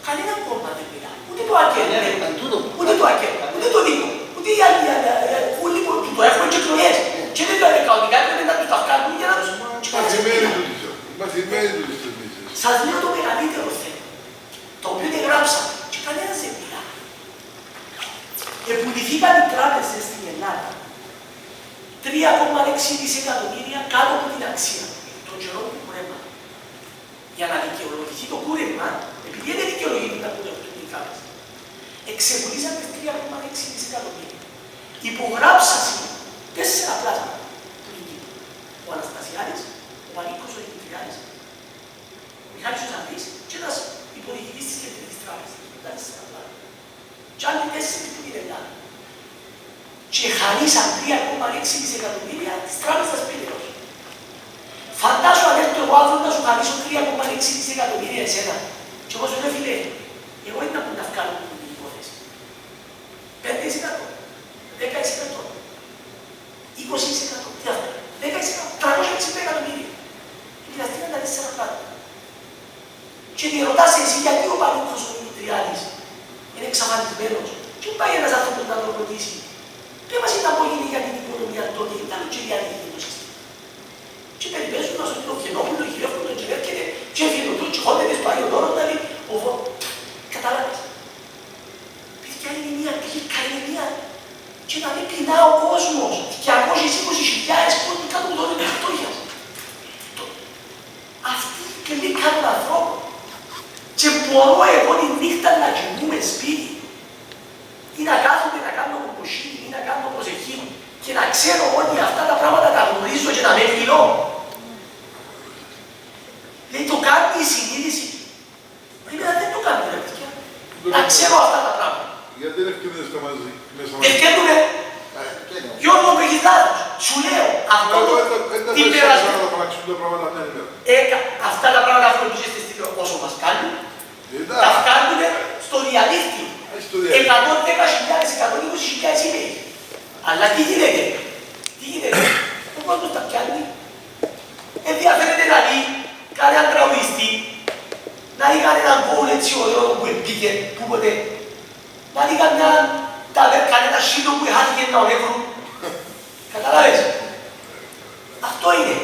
κανένα κόμμα δεν μιλάει. Ούτε το ΑΚΕΛ, ούτε το ΑΚΕΛ, ούτε το Δίκο, ούτε οι άλλοι που το έχουμε και εκλογές. Και δεν το κανονικά πρέπει να τους τα βγάλουν για να τους... Μαθημένοι του τις τομίζες. Σας λέω το μεγαλύτερο θέμα, το οποίο δεν γράψαμε και κανένας δεν μιλάει. Επουληθήκαν οι τράπεζες στην Ελλάδα 3,6 δισεκατομμύρια κάτω από την αξία των καιρών του κουρέμα. Για να δικαιολογηθεί το κούρεμα, επειδή δεν δικαιολογείται τα κούρεμα του την τράπεζα, εξεπουλήσαμε 3,6 δισεκατομμύρια. Υπογράψασαν 4 πλάσματα του Λυκείου. Ο Αναστασιάδης, ο Πανίκος ο Δημητριάδης, ο Μιχάλης ο Ζαντής και ένας υποδιοικητής της Κεντρικής Τράπεζας. Τα 4 πλάσματα. Και άλλοι 4 που είναι Ελλάδα. Και χαρίσαν 3,6 δισεκατομμύρια της τράπεζας Πύλεως. Φαντάσου αν έρθω εγώ αύριο να σου χαρίσω 3,6 δισεκατομμύρια εσένα. Και εγώ σου λέω φίλε, εγώ δεν θα πω να βγάλω την υπόθεση. 5%, 10%, 20%, τι αυτό, 10%, 360 εκατομμύρια. Μοιραστήκαν τα 4 πράγματα. Και διερωτάς εσύ γιατί ο Πανούχος ο Δημητριάδης είναι εξαφανισμένος και πάει ένας άνθρωπος να τον ρωτήσει. Δεν μας ήταν που έγινε για την οικονομία τότε, ήταν και διαδική το σύστημα. Και περιπέζουν να σου πει το Γενόπουλο, το Γυρεύκολο, το Τζεβέρκεται, και έφυγε το τσιχόντες, πάει ο Δώρος, δηλαδή, καταλάβες. Παιδιά είναι μια κλίκα, είναι μια... Και να μην πεινά ο κόσμος, 220.000 κόσμοι κάτω από το φτώχειας. και λίκα των ανθρώπων. Και μπορώ εγώ τη νύχτα να κοιμούμαι σπίτι ή να κάθομαι να κάνω κοκοσύνη ή να κάνω προσευχή και να ξέρω ότι αυτά τα πράγματα τα γνωρίζω και να με φιλώ. Δηλαδή το κάνει η συνείδηση. Εμένα δεν το κάνει ρε παιδιά. Να ξέρω αυτά τα πράγματα. Γιατί δεν ευκαιρνέστε μαζί, μέσα μαζί. Ευκαιρνούμε. Γιώργο με έχεις λάθος. Σου λέω αυτό το... την περασμένη. Αυτά τα πράγματα που τους είστε στην όσο μας κάνουν, τα βγάλουν στο διαδίκτυο. 110.000, 120.000 email. Αλλά τι γίνεται. Ο κόσμος τα πιάνει. Ενδιαφέρεται να δει κανέναν τραγουδιστή, να δει κανέναν κόουλ έτσι ωραίο που εμπήκε, που ποτέ, να δει κανένα σύντο που χάθηκε να ονεύρουν. Καταλάβες. Αυτό είναι.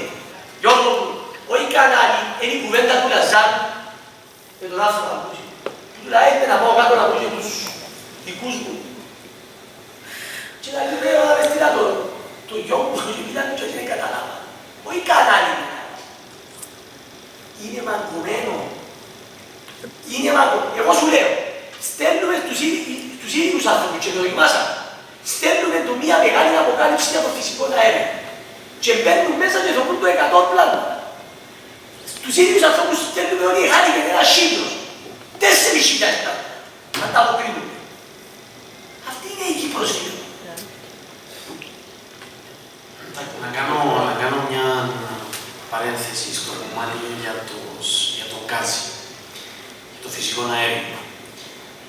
Γιώργο μου, όχι κανάλι, είναι η κουβέντα του Λαζάρου με τον άνθρωπο να ακούσει. Του λέει να πάω κάτω να ακούσει τους δικούς μου. Και να λέω να με στείλα το γιο μου και μιλάμε και όχι δεν καταλάβα. Όχι κανάλι. Είναι μαγκωμένο. Εγώ σου λέω, στέλνουμε τους ίδιους άνθρωπους και το δοκιμάσαμε. Στέλνουμε το μία μεγάλη αποκάλυψη από φυσικό αέριο. Και μπαίνουν μέσα και θωρούν το 100 πλάνο. Τους ίδιους ανθρώπους στέλνουμε ότι χάνηκε ένα σύμπλος. 4.000 πλάνο. Να τα αποκρίνουμε. Αυτή είναι η Κύπρος φίλο. Να κάνω μια παρένθεση στο κομμάτι για τον γκάζι, για το φυσικό αέριο.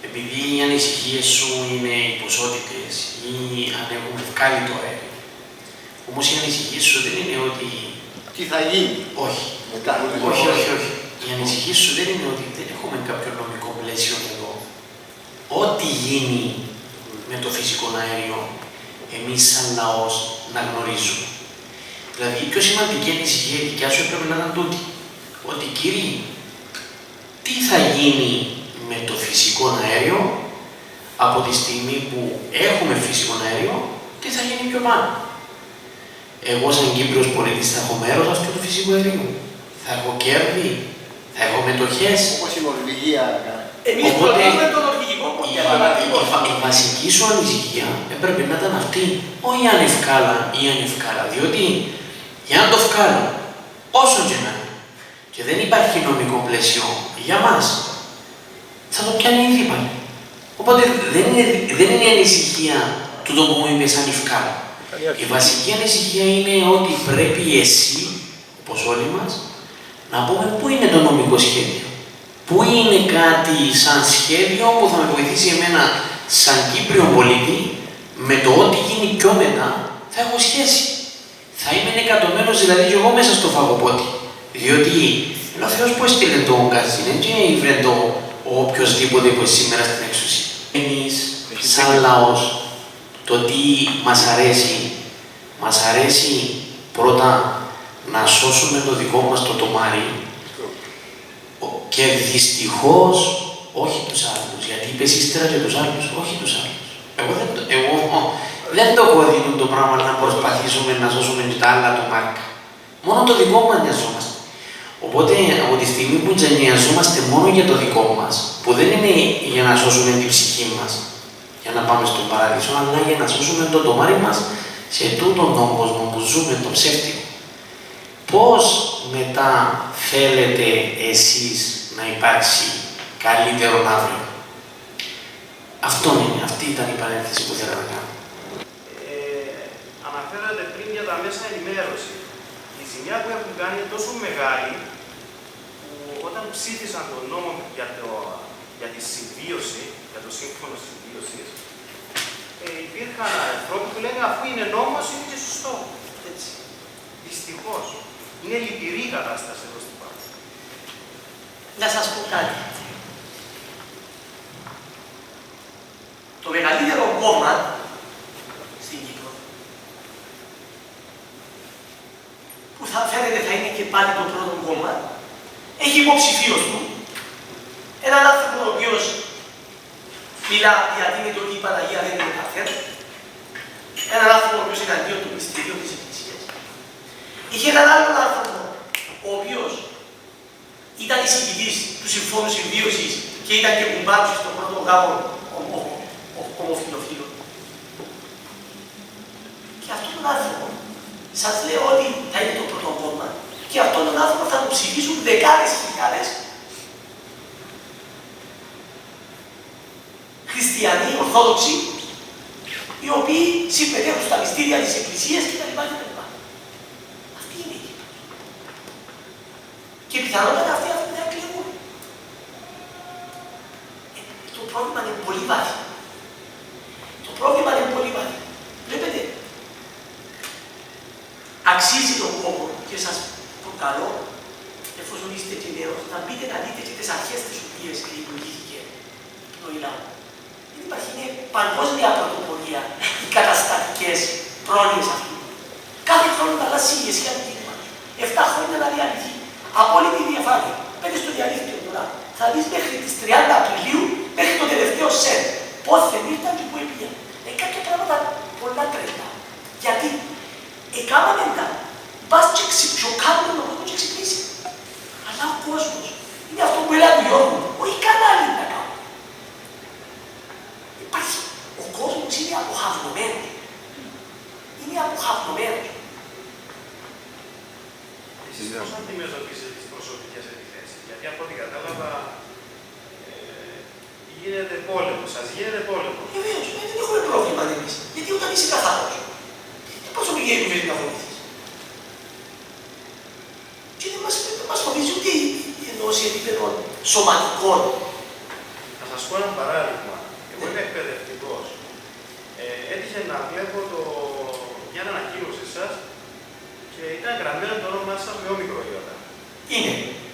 Επειδή οι ανησυχίες σου είναι οι ποσότητες ή αν έχουμε βγάλει το αέριο. Όμως οι ανησυχίες σου δεν είναι ότι... Τι θα γίνει. Όχι. Μετά. Όχι. Οι ανησυχίες σου δεν είναι ότι δεν έχουμε κάποιο νομικό πλαίσιο εδώ. Ό,τι γίνει με το φυσικό αέριο, εμείς σαν λαός να γνωρίζουμε. Δηλαδή η πιο σημαντική ανησυχία η δικιά σου έπρεπε να ήταν τούτη. Ότι κύριοι, τι θα γίνει με το φυσικό αέριο από τη στιγμή που έχουμε φυσικό αέριο, τι θα γίνει πιο πάνω. Εγώ σαν Κύπριος πολίτης θα έχω μέρος αυτού του φυσικού αερίου. Θα έχω κέρδη, θα έχω μετοχές. Όπως η Νορβηγία. Εμείς προτείνουμε το νορβηγικό η βασική σου ανησυχία έπρεπε να ήταν αυτή, όχι αν ευκάλα ή αν ευκάλα, διότι για να το βγάλω, όσο και να είναι, και δεν υπάρχει νομικό πλαίσιο για μας, θα το πιάνει ήδη πάλι. Οπότε δεν είναι η ανησυχία του το που μου είπες αν ευκάλα. Η βασική ανησυχία είναι ότι πρέπει εσύ, όπως όλοι μας, να πούμε πού είναι το νομικό σχέδιο. Πού είναι κάτι σαν σχέδιο που θα με βοηθήσει εμένα σαν Κύπριο πολίτη, με το ό,τι γίνει πιο μετά θα έχω σχέση. Θα είμαι εκατομένος δηλαδή και εγώ μέσα στο φαγοπότη. Διότι είναι ο Θεός που έστειλε το γκάζι, και ήβρε το οποιοσδήποτε που είναι σήμερα στην εξουσία. Εμείς σαν λαός, το τι μας αρέσει πρώτα να σώσουμε το δικό μας το τομάρι και δυστυχώς όχι τους άλλους, γιατί είπες ύστερα και τους άλλους, όχι τους άλλους. Εγώ δεν το έχω δει το πράγμα να προσπαθήσουμε να σώσουμε και τα άλλα το μάρκα. Μόνο το δικό μας νοιαζόμαστε. Οπότε από τη στιγμή που νοιαζόμαστε μόνο για το δικό μας, που δεν είναι για να σώσουμε την ψυχή μας, για να πάμε στον παράδεισο, αλλά για να σώσουμε το τομάρι μας σε τούτον τον κόσμο που ζούμε, το ψεύτικο. Πώς μετά θέλετε εσείς να υπάρξει καλύτερο αύριο. Αυτή ήταν η παρένθεση που θέλω να κάνω. Αναφέρατε πριν για τα μέσα ενημέρωση. Η ζημιά που έχουν κάνει είναι τόσο μεγάλη που όταν ψήφισαν τον νόμο για τη συμβίωση, για το σύμφωνο συμβίωσης, υπήρχαν ανθρώποι που λένε αφού είναι νόμος είναι και σωστό. Έτσι. Δυστυχώς. Είναι λυπηρή η κατάσταση εδώ στην Πάτρα. Να σας πω κάτι. Το μεγαλύτερο κόμμα στην Κύπρο, που θα φαίνεται θα είναι και πάλι το πρώτο κόμμα, έχει υποψηφίος του έναν άνθρωπο ο οποίος μιλά γιατί είναι το ότι η Παναγία δεν είναι καθένα, έναν άνθρωπο ο οποίος είναι αντίον του μυστηρίου της Εκκλησίας. Είχε έναν άλλον άνθρωπο, ο οποίος ήταν εισηγητής του Συμφώνου Συμβίωσης και ήταν και κουμπάρος στον πρώτο γάμο ομοφυλοφίλων. Και αυτόν τον άνθρωπο, σας λέω ότι θα είναι το πρώτο κόμμα, και αυτόν τον άνθρωπο θα τον ψηφίσουν δεκάδες χιλιάδες χριστιανοί, ορθόδοξοι, οι οποίοι συμμετέχουν στα μυστήρια της Εκκλησίας κτλ. Αυτή είναι η Κύπρος. Και πιθανότατα αυτοί θα εκλεγούν. Το πρόβλημα είναι πολύ βάθη. Το πρόβλημα είναι πολύ βάθη. Βλέπετε, αξίζει τον κόπο και σας προκαλώ, εφόσον είστε και νέος, να μπείτε να δείτε και τις αρχές τις οποίες δημιουργήθηκε το ΙΛΑΜ. Δεν υπάρχει, είναι παγκόσμια πρωτοπορία οι καταστατικές πρόνοιες αυτού. Κάθε χρόνο θα αλλάξει η ηγεσία του κίνηματος. 7 χρόνια να διαλυθεί. Απόλυτη διαφάνεια. Πέντε στο διαδίκτυο τώρα. Θα δεις μέχρι τις 30 Απριλίου, μέχρι το τελευταίο σετ. Πότε ήρθαν και πού πήγαν. Κάποια πράγματα πολλά τρελά. Γιατί έκαναμε τα. Πας και ξυπιοκάνουμε τον κόσμο και ξυπνήσει. Αλλά ο κόσμος είναι αυτό που έλεγα του Γιώργου. Όχι κανάλι να κάνω. Υπάρχει. Ο κόσμος είναι αποχαυρωμένος. Είναι αποχαυρωμένος. Εσείς πώς αντιμετωπίζετε τις προσωπικές επιθέσεις? Γιατί από ό,τι κατάλαβα γίνεται πόλεμος, σας γίνεται πόλεμος. Βεβαίως, δεν έχουμε πρόβλημα εμείς. Γιατί όταν είσαι καθαρός, πώς ο Μιγέλη θέλει να βοηθήσει. Και δεν μας φοβίζει ούτε ενώ σε επίπεδο σωματικών. Θα σας πω ένα παράδειγμα. Εγώ είμαι εκπαιδευτικός. Έτυχε να βλέπω μια ανακοίνωση σας και ήταν γραμμένο το όνομά σας με όμικρο ιότα.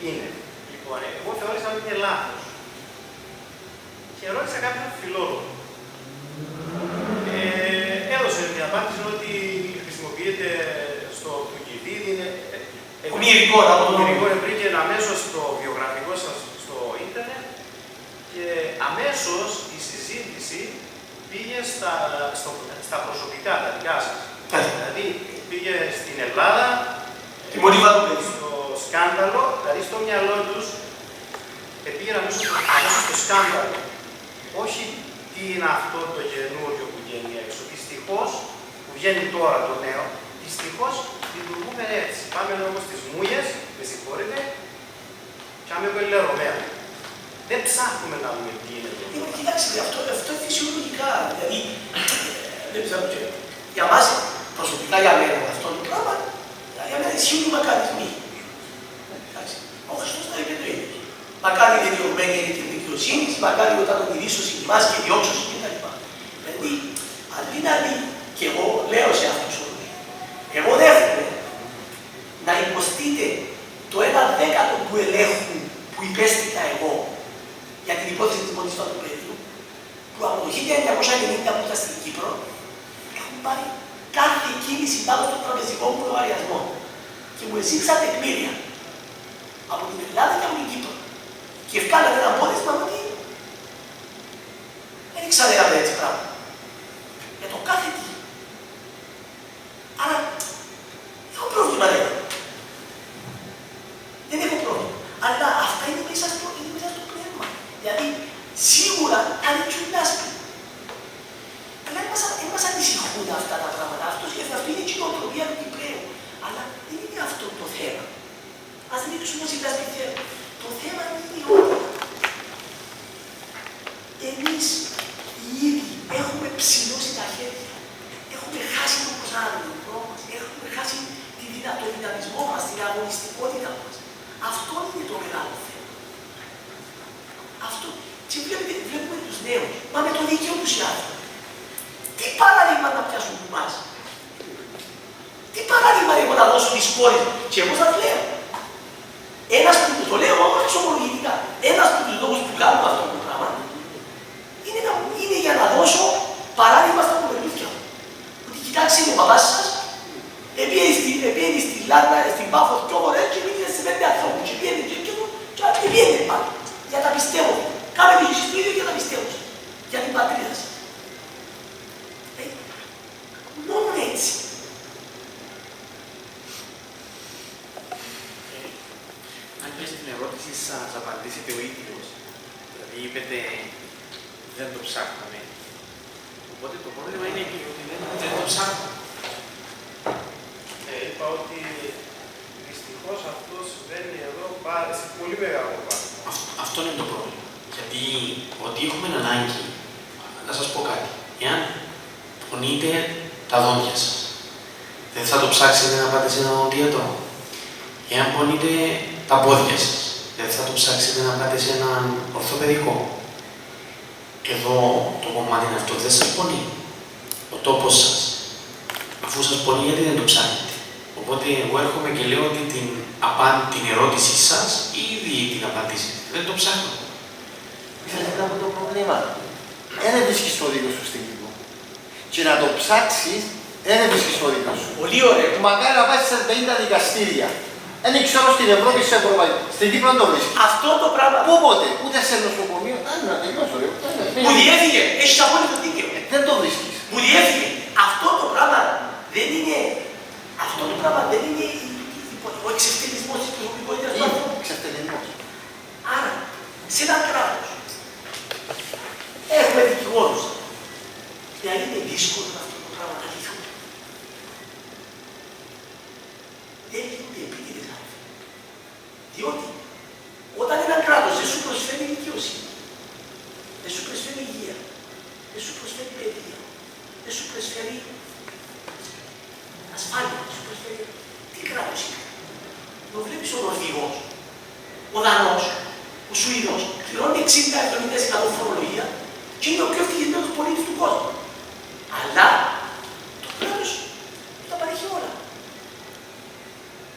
Είναι. Λοιπόν, εγώ θεώρησα ότι είναι λάθος. Και ρώτησα κάποιον φιλόλογο. Έδωσε την απάντηση ότι χρησιμοποιείται στο Τουκιδίδη. Ομοιρικό, να το βρήκε αμέσως το βιογραφικό σας στο ίντερνετ και αμέσως η συζήτηση πήγε στα προσωπικά, τα δικά σας. Δηλαδή πήγε στην Ελλάδα, στο σκάνδαλο, δηλαδή στο μυαλό τους πήγαινε αμέσως στο σκάνδαλο. Όχι τι είναι αυτό το καινούριο που βγαίνει έξω. Δυστυχώς, που βγαίνει τώρα το νέο, δυστυχώς λειτουργούμε έτσι. Πάμε όμως στις μούγες, με συγχωρείτε, και άμε κολλερωμένα. Δεν ψάχνουμε να δούμε τι είναι. Κοιτάξτε, αυτό είναι φυσιολογικά. Δηλαδή, δεν ξέρω και για μας, προσωπικά για μένα αυτό το πράγμα, για μένα ισχύουν οι μακαρισμοί. Ο Χριστός τα είπε το ίδιο. Μακάρι δεν διωγμένη είναι την δικαιοσύνη, μακάρι όταν οδηγήσω μας και διώξω κτλ. Δηλαδή, αντί να δει, και εγώ λέω σε αυτούς όλους, εγώ δέχομαι να υποστείτε το 1/10 του ελέγχου που υπέστηκα εγώ για την υπόθεση της Μονής Φατοπέδιου, που από το 1990 που ήταν στην Κύπρο, έχουν πάρει κάθε κίνηση πάνω στο τραπεζικό μου λογαριασμό και μου εισήξαν τεκμήρια από την Ελλάδα και από την Κύπρο. Και ευκάλατε ένα πόδισμα ότι δεν ήξερα έτσι πράγμα. Για το κάθε τι. Άρα, έχω πρόβλημα, δεν έχω. Δεν έχω πρόβλημα. Αλλά αυτά είναι μέσα στο πνεύμα. Δηλαδή, σίγουρα ανοίξουν λάσπη. Αλλά δεν μας ανησυχούν αυτά τα πράγματα. Αυτό είναι η κοινοτροπία του Κυπρέου. Αλλά δεν είναι αυτό το θέμα. Ας ρίξουμε όσοι λάσπη θέλουν. Το θέμα είναι ότι εμείς οι ίδιοι έχουμε ψηλώσει τα χέρια. Έχουμε χάσει τον προσανατολισμό μας. Έχουμε χάσει το δυναμισμό μας, την αγωνιστικότητα μας. Αυτό είναι το μεγάλο θέμα. Αυτό. Και βλέπουμε τους νέους. Μα με το δίκαιο τους οι άνθρωποι. Τι παράδειγμα να πιάσουν από εμάς. Τι παράδειγμα έχω να δώσω τις κόρες. Και εγώ σας λέω. Ένας που το λέω όμως εξομολογητικά. Ένας από τους λόγους που κάνω αυτό το πράγμα είναι για να δώσω παράδειγμα στα κοπελούθια μου. Ότι κοιτάξτε ο παπάς σας, επήγαινε στη Λάρνα, στην Πάφο πιο ωραία και μείνει σε 5 ανθρώπους. Και πήγαινε και πήγαινε πάλι. Για τα πιστεύω. Κάμε το εσείς το ίδιο για τα πιστεύω. Για την πατρίδα σας. Μόνο έτσι. Αν πες την ερώτηση ερώτηση σας απαντήσετε ο ίδιος. Δηλαδή είπετε δεν το ψάχναμε. Οπότε το πρόβλημα είναι εκεί ότι δεν το ψάχνουμε. Είπα ότι δυστυχώς αυτό συμβαίνει εδώ σε πολύ μεγάλο βάθος. Αυτό είναι το πρόβλημα. Γιατί ότι έχουμε ανάγκη, να σας πω κάτι, εάν πονείτε τα δόντια σας, δεν θα το ψάξετε να πάτε σε έναν οδοντίατρο. Εάν πονείτε τα πόδια σας, δεν θα το ψάξετε να πάτε σε έναν ορθοπαιδικό. Εδώ το κομμάτι είναι αυτό, δεν σας πονεί. Ο τόπος σας. Αφού σας πονεί, γιατί δεν το ψάχνετε. Οπότε εγώ έρχομαι και λέω ότι την ερώτησή σας ήδη την απαντήσετε. Δεν το ψάχνω. Ξέρετε από το πρόβλημα. Δεν βρίσκεις το δίκιο σου στην Κύπρο. Και να το ψάξεις, δεν βρίσκεις το δίκιο σου. Πολύ ωραίο. Μακάρι να πάει σε 50 δικαστήρια. Δεν ξέρω στην Ευρώπη, σε Ευρωπαϊκή. Στην Κύπρο δεν το βρίσκεις. Αυτό το πράγμα. Πού ποτέ, ούτε σε νοσοκομείο. Να τελειώσω. Μου διέφυγε. Έχεις απόλυτο δίκαιο. Δεν το βρίσκεις. Μου διέφυγε. Αυτό το πράγμα δεν είναι. Αυτό το πράγμα δεν είναι ο εξευτελισμός της προσωπικότητας του ανθρώπου. Εξευτελισμός. Άρα, σε ένα κράτος έχουμε δικηγόρους. Δηλαδή είναι δύσκολο αυτό το πράγμα να λυθούν. Δεν λύνονται επίτηδες άνθρωποι. Διότι όταν ένα κράτος δεν σου προσφέρει δικαιοσύνη, δεν σου προσφέρει υγεία, δεν σου προσφέρει παιδεία, δεν σου προσφέρει ασφάλεια, δεν σου προσφέρει τι κράτος είναι. Το βλέπεις ο Νορβηγός, ο Δανός, ο Σουηδός, πληρώνει 60-70% φορολογία και είναι ο πιο ευτυχισμένος πολίτης του κόσμου. Αλλά το κράτος τα παρέχει όλα.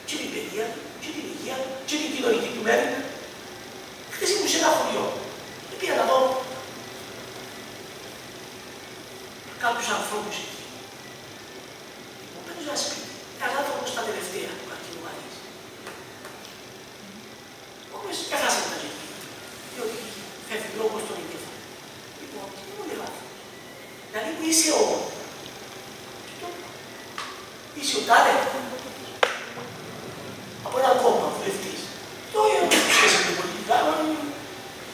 Και την παιδεία του, και την υγεία του, και την κοινωνική του μέρημνα. Χθες ήμουν σε ένα χωριό. Πήγα να δω κάποιους ανθρώπους εκεί. Μου παίρνουν ένα σπίτι. Ένα άνθρωπο στα τελευταία του καρκινοβαλής. Όμως καθάσαμε τα γένεια. Διότι φεύγει λόγος στον εγκέφαλο. Λοιπόν, τι μου λέει άνθρωπος. Δηλαδή που είσαι ο. Είσαι ο τάδε. Από ένα κόμμα βουλευτής. Το σχέση με την πολιτικά.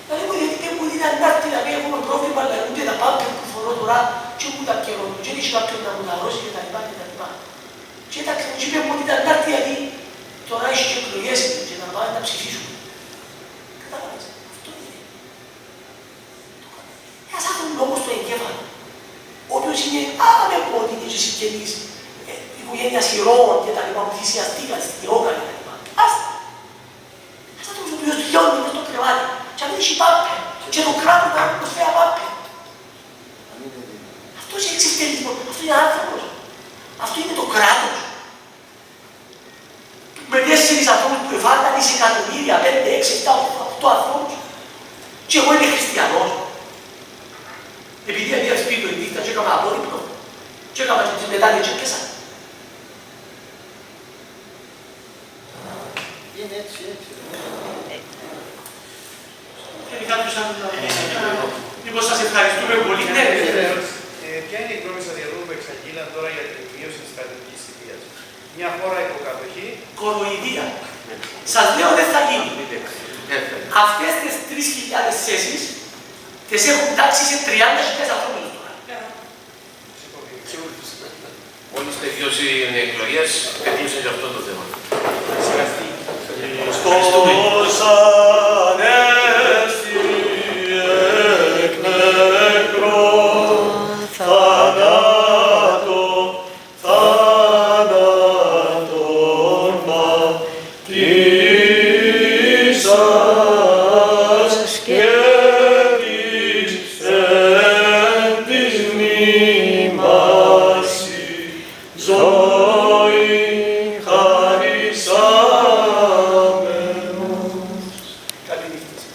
Δηλαδή μου γιατί και μου δίνει αντάρτη να πει έχουμε πρόβλημα, αλλά ούτε τα πάμε που φορώ τώρα και μου τα καιρώνω. Και δεν είχε κάποιον να μου τα δώσει και τα λοιπά και τα λοιπά. Και εντάξει, μου είπε μου ότι ήταν αντάρτη γιατί τώρα έχει και εκλογές και να πάμε να ψηφίσουμε. Κατάλαβες. Αυτό είναι. Ένας άνθρωπος λόγος στο εγκέφαλο. Ο οποίος είναι, άμα με πω ότι είναι και συγγενής οικογένειας ηρώων και τα λοιπά, που θυσιαστήκαν στην Ιώκα και τα λοιπά. Άστα. Ένας άνθρωπος ο οποίος λιώνει μες στο κρεβάτι. Και αν δεν έχει πάπε. Και το κράτος να προσφέρει πάπε. Αυτός είναι εξευτελισμός. Αυτό είναι άνθρωπος. Αυτό είναι το κράτος. Με 4 ανθρώπους που εφάνταν δισεκατομμύρια, 5, 6, 7, 8 ανθρώπους. Και εγώ είμαι χριστιανός. Επειδή μία σπίτι του ενδείχτα και έκανα απόρριπτο. Και έκανα και τις μετάλλες και πέσα. Είναι έτσι, έτσι. Θέλει κάποιος να μήπως σας ευχαριστούμε πολύ. Ναι, ποια είναι η γνώμη σας για αυτό που εξαγγείλαν τώρα για την μείωση της στρατιωτικής θητείας. Μια χώρα υποκατοχή. κοροϊδία. Σας λέω δεν θα γίνει. Αυτές τις 3.000 θέσεις τις έχουν τάξει σε 30.000 ανθρώπους τώρα. Μόλις τελειώσει οι εκλογές, τελείωσε και αυτό το θέμα. Χριστός ανέστη εκ νεκρών θανάτων πατήσας και της εν της μνήμασι ζωή χαρισάμενος. Καλή νύχτα σας.